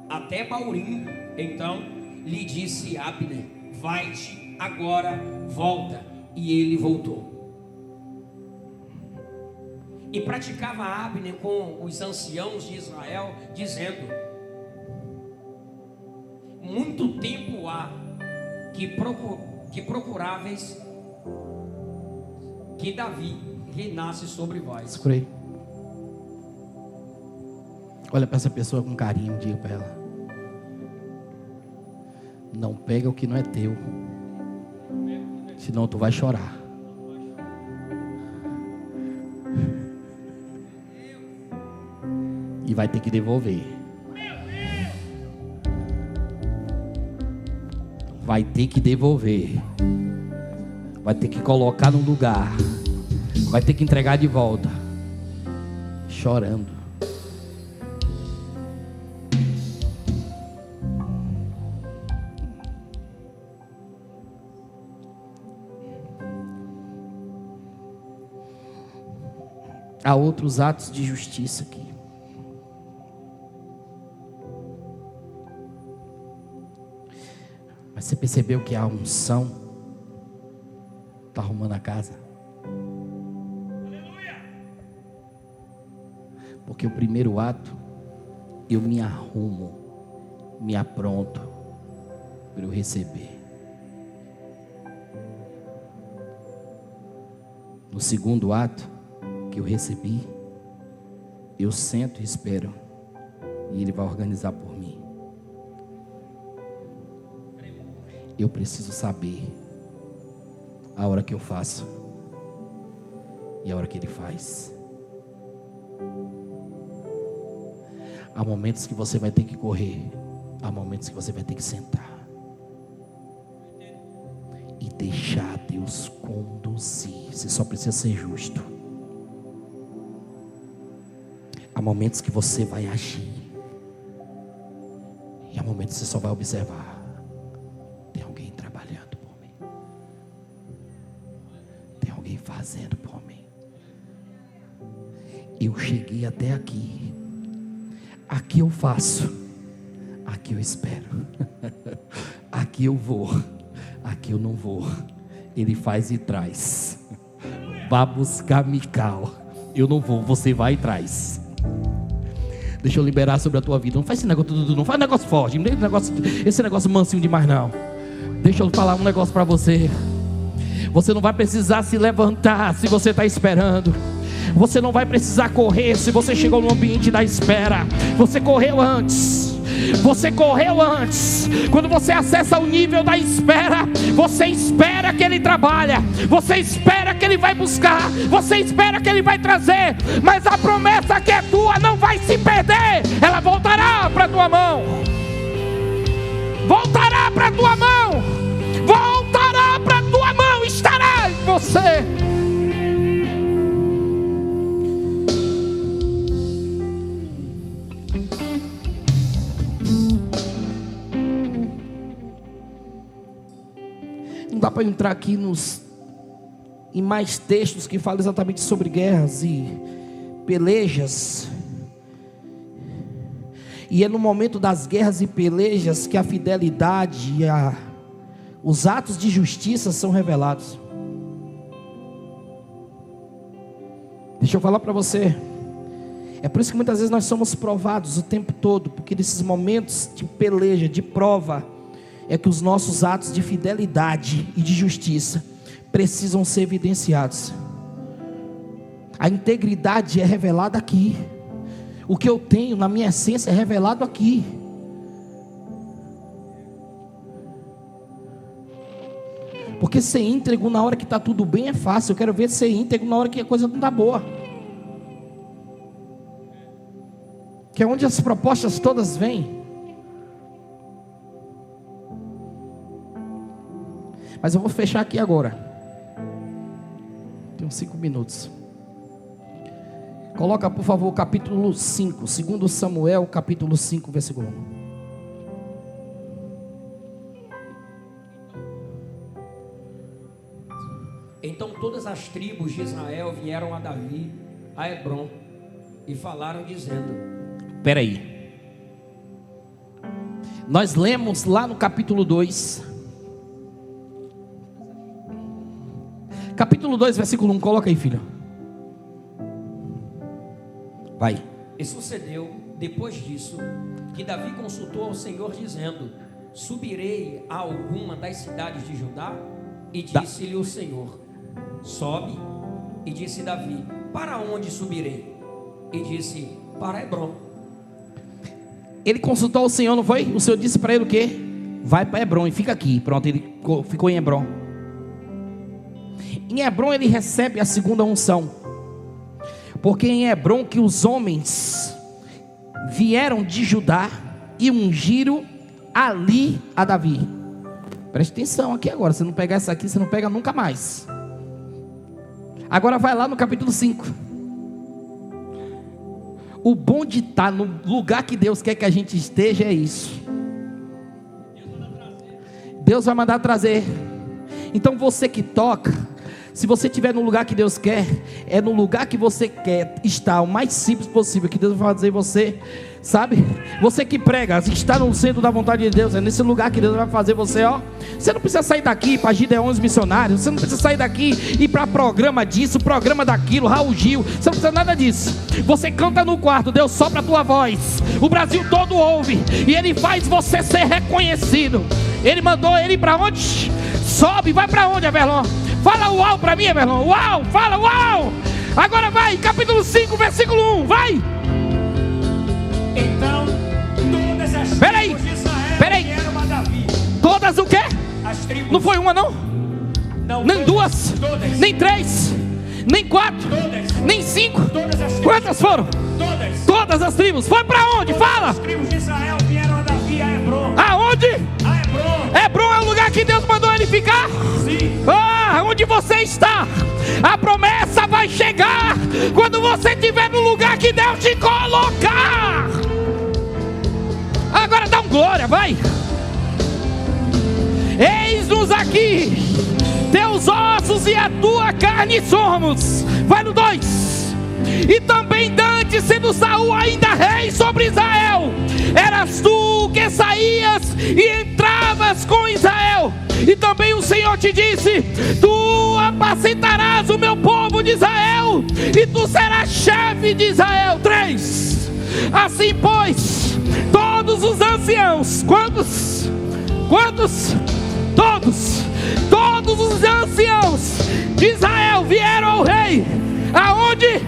até Baurim. Então lhe disse Abner: vai-te agora, volta. E ele voltou. E praticava Abner com os anciãos de Israel, dizendo: muito tempo há que procuráveis que Davi reinasse sobre vós. Escurei. Olha para essa pessoa com carinho, diga para ela: não pega o que não é teu, senão tu vai chorar. E vai ter que devolver. Vai ter que devolver. Vai ter que colocar no lugar. Vai ter que entregar de volta. Chorando. há outros atos de justiça aqui. Mas você percebeu que a unção está arrumando a casa? Porque o primeiro ato, eu me arrumo, me apronto para eu receber. No segundo ato que eu recebi, eu sento e espero, e Ele vai organizar por mim. Eu preciso saber a hora que eu faço e a hora que Ele faz. Há momentos que você vai ter que correr, há momentos que você vai ter que sentar e deixar Deus conduzir. Você só precisa ser justo. Há momentos que você vai agir, e há momentos que você só vai observar. Tem alguém trabalhando por mim, tem alguém fazendo por mim. Eu cheguei até aqui, aqui eu faço, aqui eu espero, aqui eu vou, aqui eu não vou. Ele faz e traz. Vá buscar Mical. Eu não vou, você vai e traz. Deixa eu liberar sobre a tua vida. Não faz esse negócio tudo, não faz negócio forte, não esse negócio mansinho demais não. Deixa eu falar um negócio para você. Você não vai precisar se levantar se você está esperando. Você não vai precisar correr se você chegou no ambiente da espera. Você correu antes. Você correu antes. Quando você acessa o nível da espera, você espera que Ele trabalha, você espera que Ele vai buscar, você espera que Ele vai trazer. Mas a promessa que é tua não vai se perder. Ela voltará para a tua mão. Voltará para a tua mão. Voltará para a tua mão. Estará em você. Não dá para entrar aqui em mais textos que falam exatamente sobre guerras e pelejas. E é no momento das guerras e pelejas que a fidelidade e os atos de justiça são revelados. Deixa eu falar para você. É por isso que muitas vezes nós somos provados o tempo todo, porque nesses momentos de peleja, de prova, é que os nossos atos de fidelidade e de justiça precisam ser evidenciados. A integridade é revelada aqui. O que eu tenho na minha essência é revelado aqui. Porque ser íntegro na hora que está tudo bem é fácil. Eu quero ver ser íntegro na hora que a coisa não está boa. Que é onde as propostas todas vêm. Mas eu vou fechar aqui agora. Tenho 5 minutos. Coloca por favor o capítulo 5. 2 Samuel capítulo 5 versículo 1. Então todas as tribos de Israel vieram a Davi, a Hebrom, e falaram dizendo: Espera aí. Nós lemos lá no capítulo 2. Capítulo 2, versículo 1, coloca aí, filho. Vai. E sucedeu, depois disso, que Davi consultou ao Senhor, dizendo: subirei a alguma das cidades de Judá? E disse-lhe o Senhor: sobe. E disse Davi: para onde subirei? E disse: para Hebrom. Ele consultou o Senhor, não foi? O Senhor disse para ele o quê? Vai para Hebrom e fica aqui. Pronto, ele ficou em Hebrom. Em Hebrom ele recebe a segunda unção. Porque em Hebrom que os homens vieram de Judá e ungiram ali a Davi. Preste atenção aqui agora. Se não pegar essa aqui, você não pega nunca mais. Agora vai lá no capítulo 5. O bom de estar no lugar que Deus quer que a gente esteja é isso. Deus vai mandar trazer. Então você que toca, Se você estiver no lugar que Deus quer, é no lugar que você quer estar, o mais simples possível, que Deus vai fazer você, sabe? Você que prega, está no centro da vontade de Deus, é nesse lugar que Deus vai fazer você, ó. Você não precisa sair daqui para Gideões missionários, você não precisa sair daqui e ir para programa disso, programa daquilo, Raul Gil, você não precisa nada disso. Você canta no quarto, Deus sopra a tua voz, o Brasil todo ouve, e Ele faz você ser reconhecido. Ele mandou ele para onde? Sobe, vai para onde, Everlon? Fala uau para mim, Everlon. Uau, fala uau. Agora vai, capítulo 5, versículo 1, vai. Então, todas as tribos de Israel vieram a Davi. Todas o quê? As tribos. Não foi uma, não? Não, Nem duas, todas. nem três, nem quatro, Todas. nem cinco. Todas as tribos. Quantas foram? Todas. Todas as tribos. Foi para onde? Fala. As tribos de Israel vieram a Davi, a Hebron. Aonde? A Hebron. Hebron é o lugar que Deus mandou ele ficar? Sim. Ah, onde você está? A promessa vai chegar quando você estiver no lugar que Deus te colocar. Agora dá um glória, vai. Eis-nos aqui, teus ossos e a tua carne somos. Vai no 2. E também dantes, sendo Saul ainda rei sobre Israel, eras tu que saías e entravas com Israel. E também o Senhor te disse: tu apacentarás o meu povo de Israel, e tu serás chefe de Israel. 3. Assim pois, todos os anciãos, quantos? Todos os anciãos de Israel vieram ao rei. Aonde?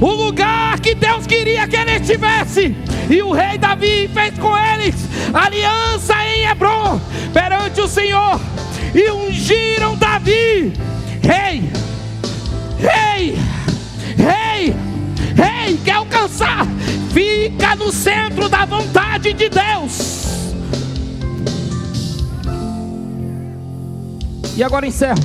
O lugar que Deus queria que ele estivesse. E o rei Davi fez com eles aliança em Hebron perante o Senhor, e ungiram Davi rei. Quer alcançar? Fica no centro da vontade de Deus. E agora encerro.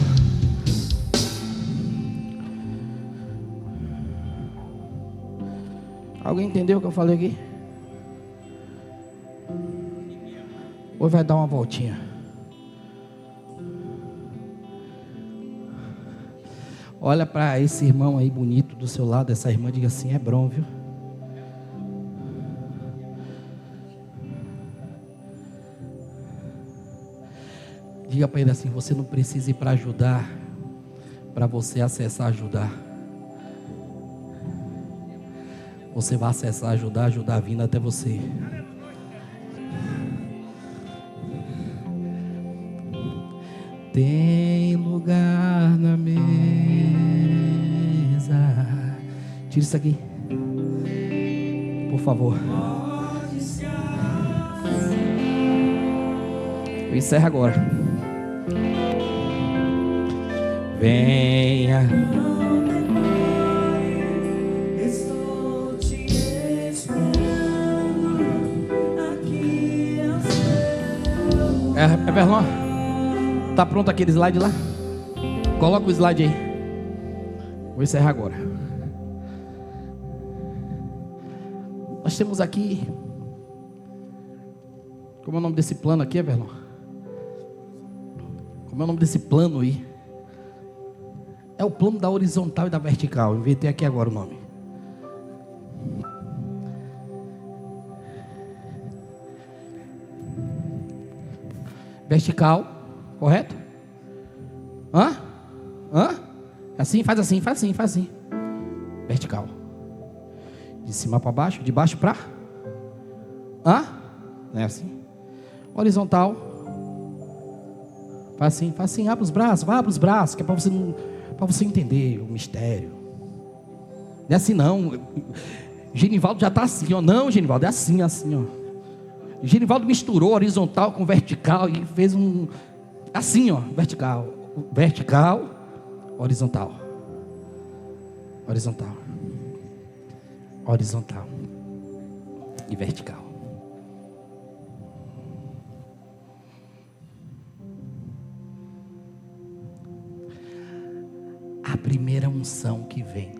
Alguém entendeu o que eu falei aqui? Hoje vai dar uma voltinha. Olha para esse irmão aí bonito do seu lado, essa irmã, diga assim: Hebron, viu? Diga para ele assim: você não precisa ir para ajudar, para você acessar ajudar. Você vai acessar ajudar vindo até você. Tem lugar na mesa. Tira isso aqui, por favor. Eu encerro agora. Venha. Estou te esperando aqui ao céu. Everlon, tá pronto aquele slide lá? Coloca o slide aí. Vou encerrar agora. Nós temos aqui, como é o nome desse plano aqui, Everlon? Como é o nome desse plano aí? É o plano da horizontal e da vertical. Inventei aqui agora o nome. Vertical, correto? Hã? Assim, faz assim, faz assim, faz assim. Vertical. De cima para baixo, de baixo para? Não é assim? Horizontal. Faz assim, abre os braços, vai, abre os braços, que é para você não, para você entender o mistério. Não é assim não. Genivaldo já está assim, ó. Não, Genivaldo, é assim, ó. Genivaldo misturou horizontal com vertical e fez um assim, ó, vertical, horizontal, horizontal e vertical. A primeira unção que vem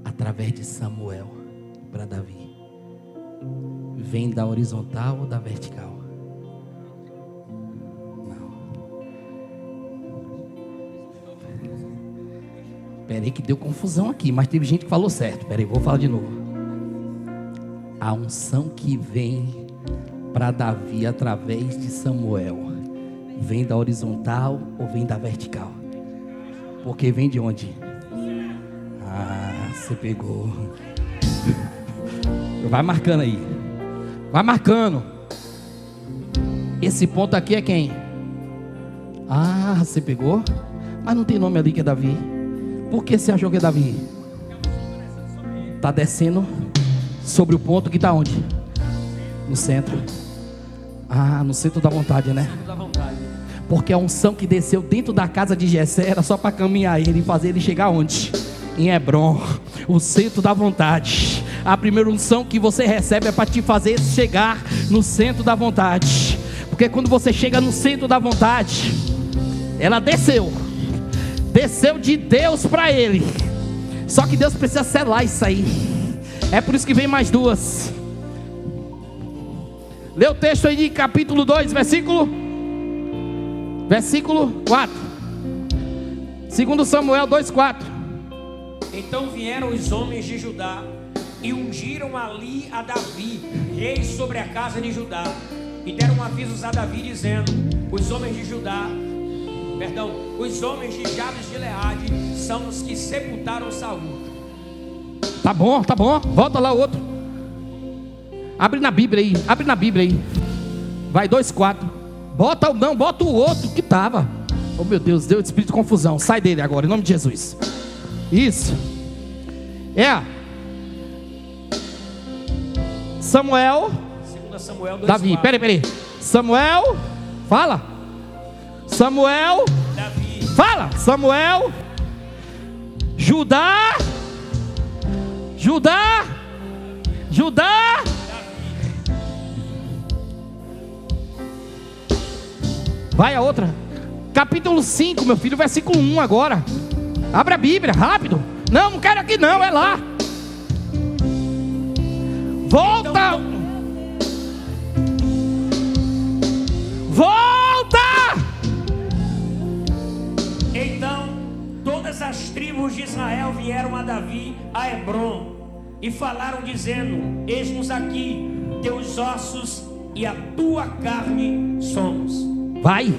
através de Samuel para Davi vem da horizontal ou da vertical? Peraí que deu confusão aqui, mas teve gente que falou certo. Peraí, vou falar de novo. A unção que vem para Davi através de Samuel, vem da horizontal ou vem da vertical? Porque vem de onde? Ah, você pegou. Vai marcando aí. Vai marcando. Esse ponto aqui é quem? Ah, você pegou? Mas não tem nome ali que é Davi. Por que você achou que é Davi? Está descendo sobre o ponto que está onde? No centro. Ah, no centro da vontade, né? Porque a unção que desceu dentro da casa de Jessé era só para caminhar ele e fazer ele chegar onde? Em Hebron, o centro da vontade. A primeira unção que você recebe é para te fazer chegar no centro da vontade. Porque quando você chega no centro da vontade, ela desceu de Deus para ele. Só que Deus precisa selar isso aí. É por isso que vem mais duas. Lê o texto aí de capítulo 2, versículo 4. 2 Samuel 2:4. Então vieram os homens de Judá e ungiram ali a Davi, rei sobre a casa de Judá, e deram avisos a Davi, dizendo: os homens de Jabes de Gileade são os que sepultaram Saul. Tá bom, volta lá o outro. Abre na Bíblia aí. Vai 2:4. Bota o outro que tava. Oh meu Deus, deu espírito de confusão. Sai dele agora, em nome de Jesus. Isso. Samuel. 2 Samuel 2:4. Davi, peraí. Samuel. Fala. Samuel. Davi. Fala. Samuel. Judá. Vai a outra. Capítulo 5, meu filho, versículo 1 agora. Abre a Bíblia, rápido. Não quero aqui não, é lá. Volta. Então todas as tribos de Israel vieram a Davi a Hebron e falaram, dizendo: eis-nos aqui, teus ossos e a tua carne somos. Vai.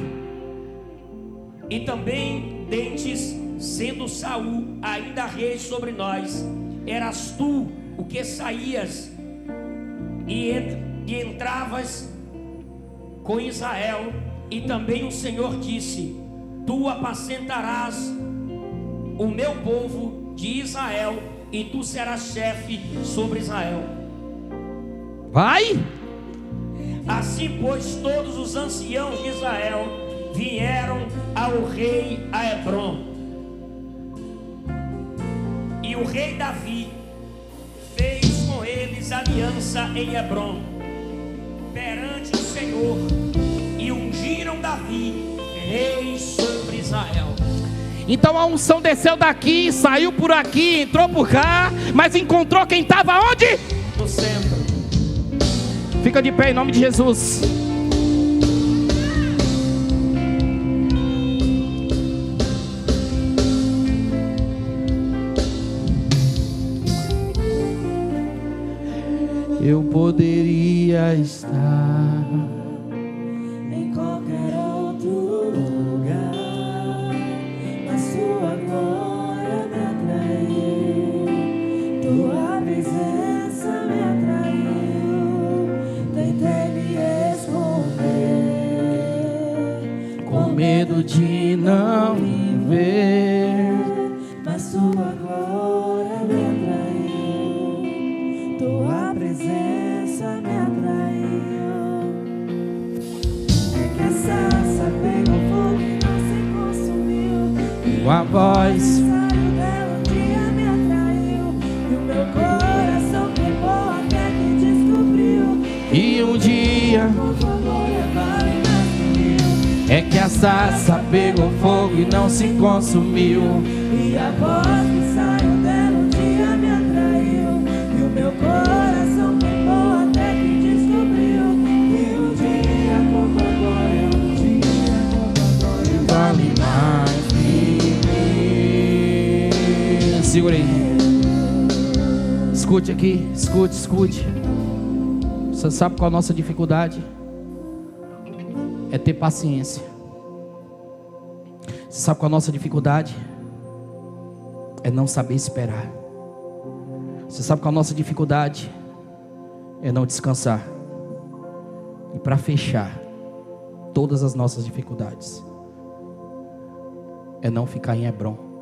E também dentes, sendo Saul ainda rei sobre nós, eras tu o que saías e entravas com Israel. E também o Senhor disse: tu apacentarás o meu povo de Israel, e tu serás chefe sobre Israel. Vai. Assim, pois, todos os anciãos de Israel vieram ao rei a Hebron. E o rei Davi fez com eles aliança em Hebron perante o Senhor, e ungiram Davi rei sobre Israel. Então a unção desceu daqui, saiu por aqui, entrou por cá, mas encontrou quem estava onde? No centro. Fica de pé em nome de Jesus. Eu poderia estar em qualquer outro lugar, a sua glória me atraiu, tua presença me atraiu. Tentei me esconder, com medo de não me ver, mas tua glória me atraiu, tua presença me atraiu. É que a sarça pegou fogo e não se consumiu, com a voz. saiu dela um dia me atraiu, e o meu coração queimou até que descobriu E um dia com tua glória vale mais que mil. é que a sarça pegou fogo e não se consumiu. E a voz que saiu dela um dia me atraiu, e o meu coração queimou até que descobriu que um dia com tua glória, um dia com tua glória Vale mais que mil. Escute aqui, escute. Você sabe qual a nossa dificuldade? É ter paciência. Você sabe qual a nossa dificuldade? É não saber esperar. Você sabe qual a nossa dificuldade? É não descansar. E para fechar todas as nossas dificuldades, é não ficar em Hebrom.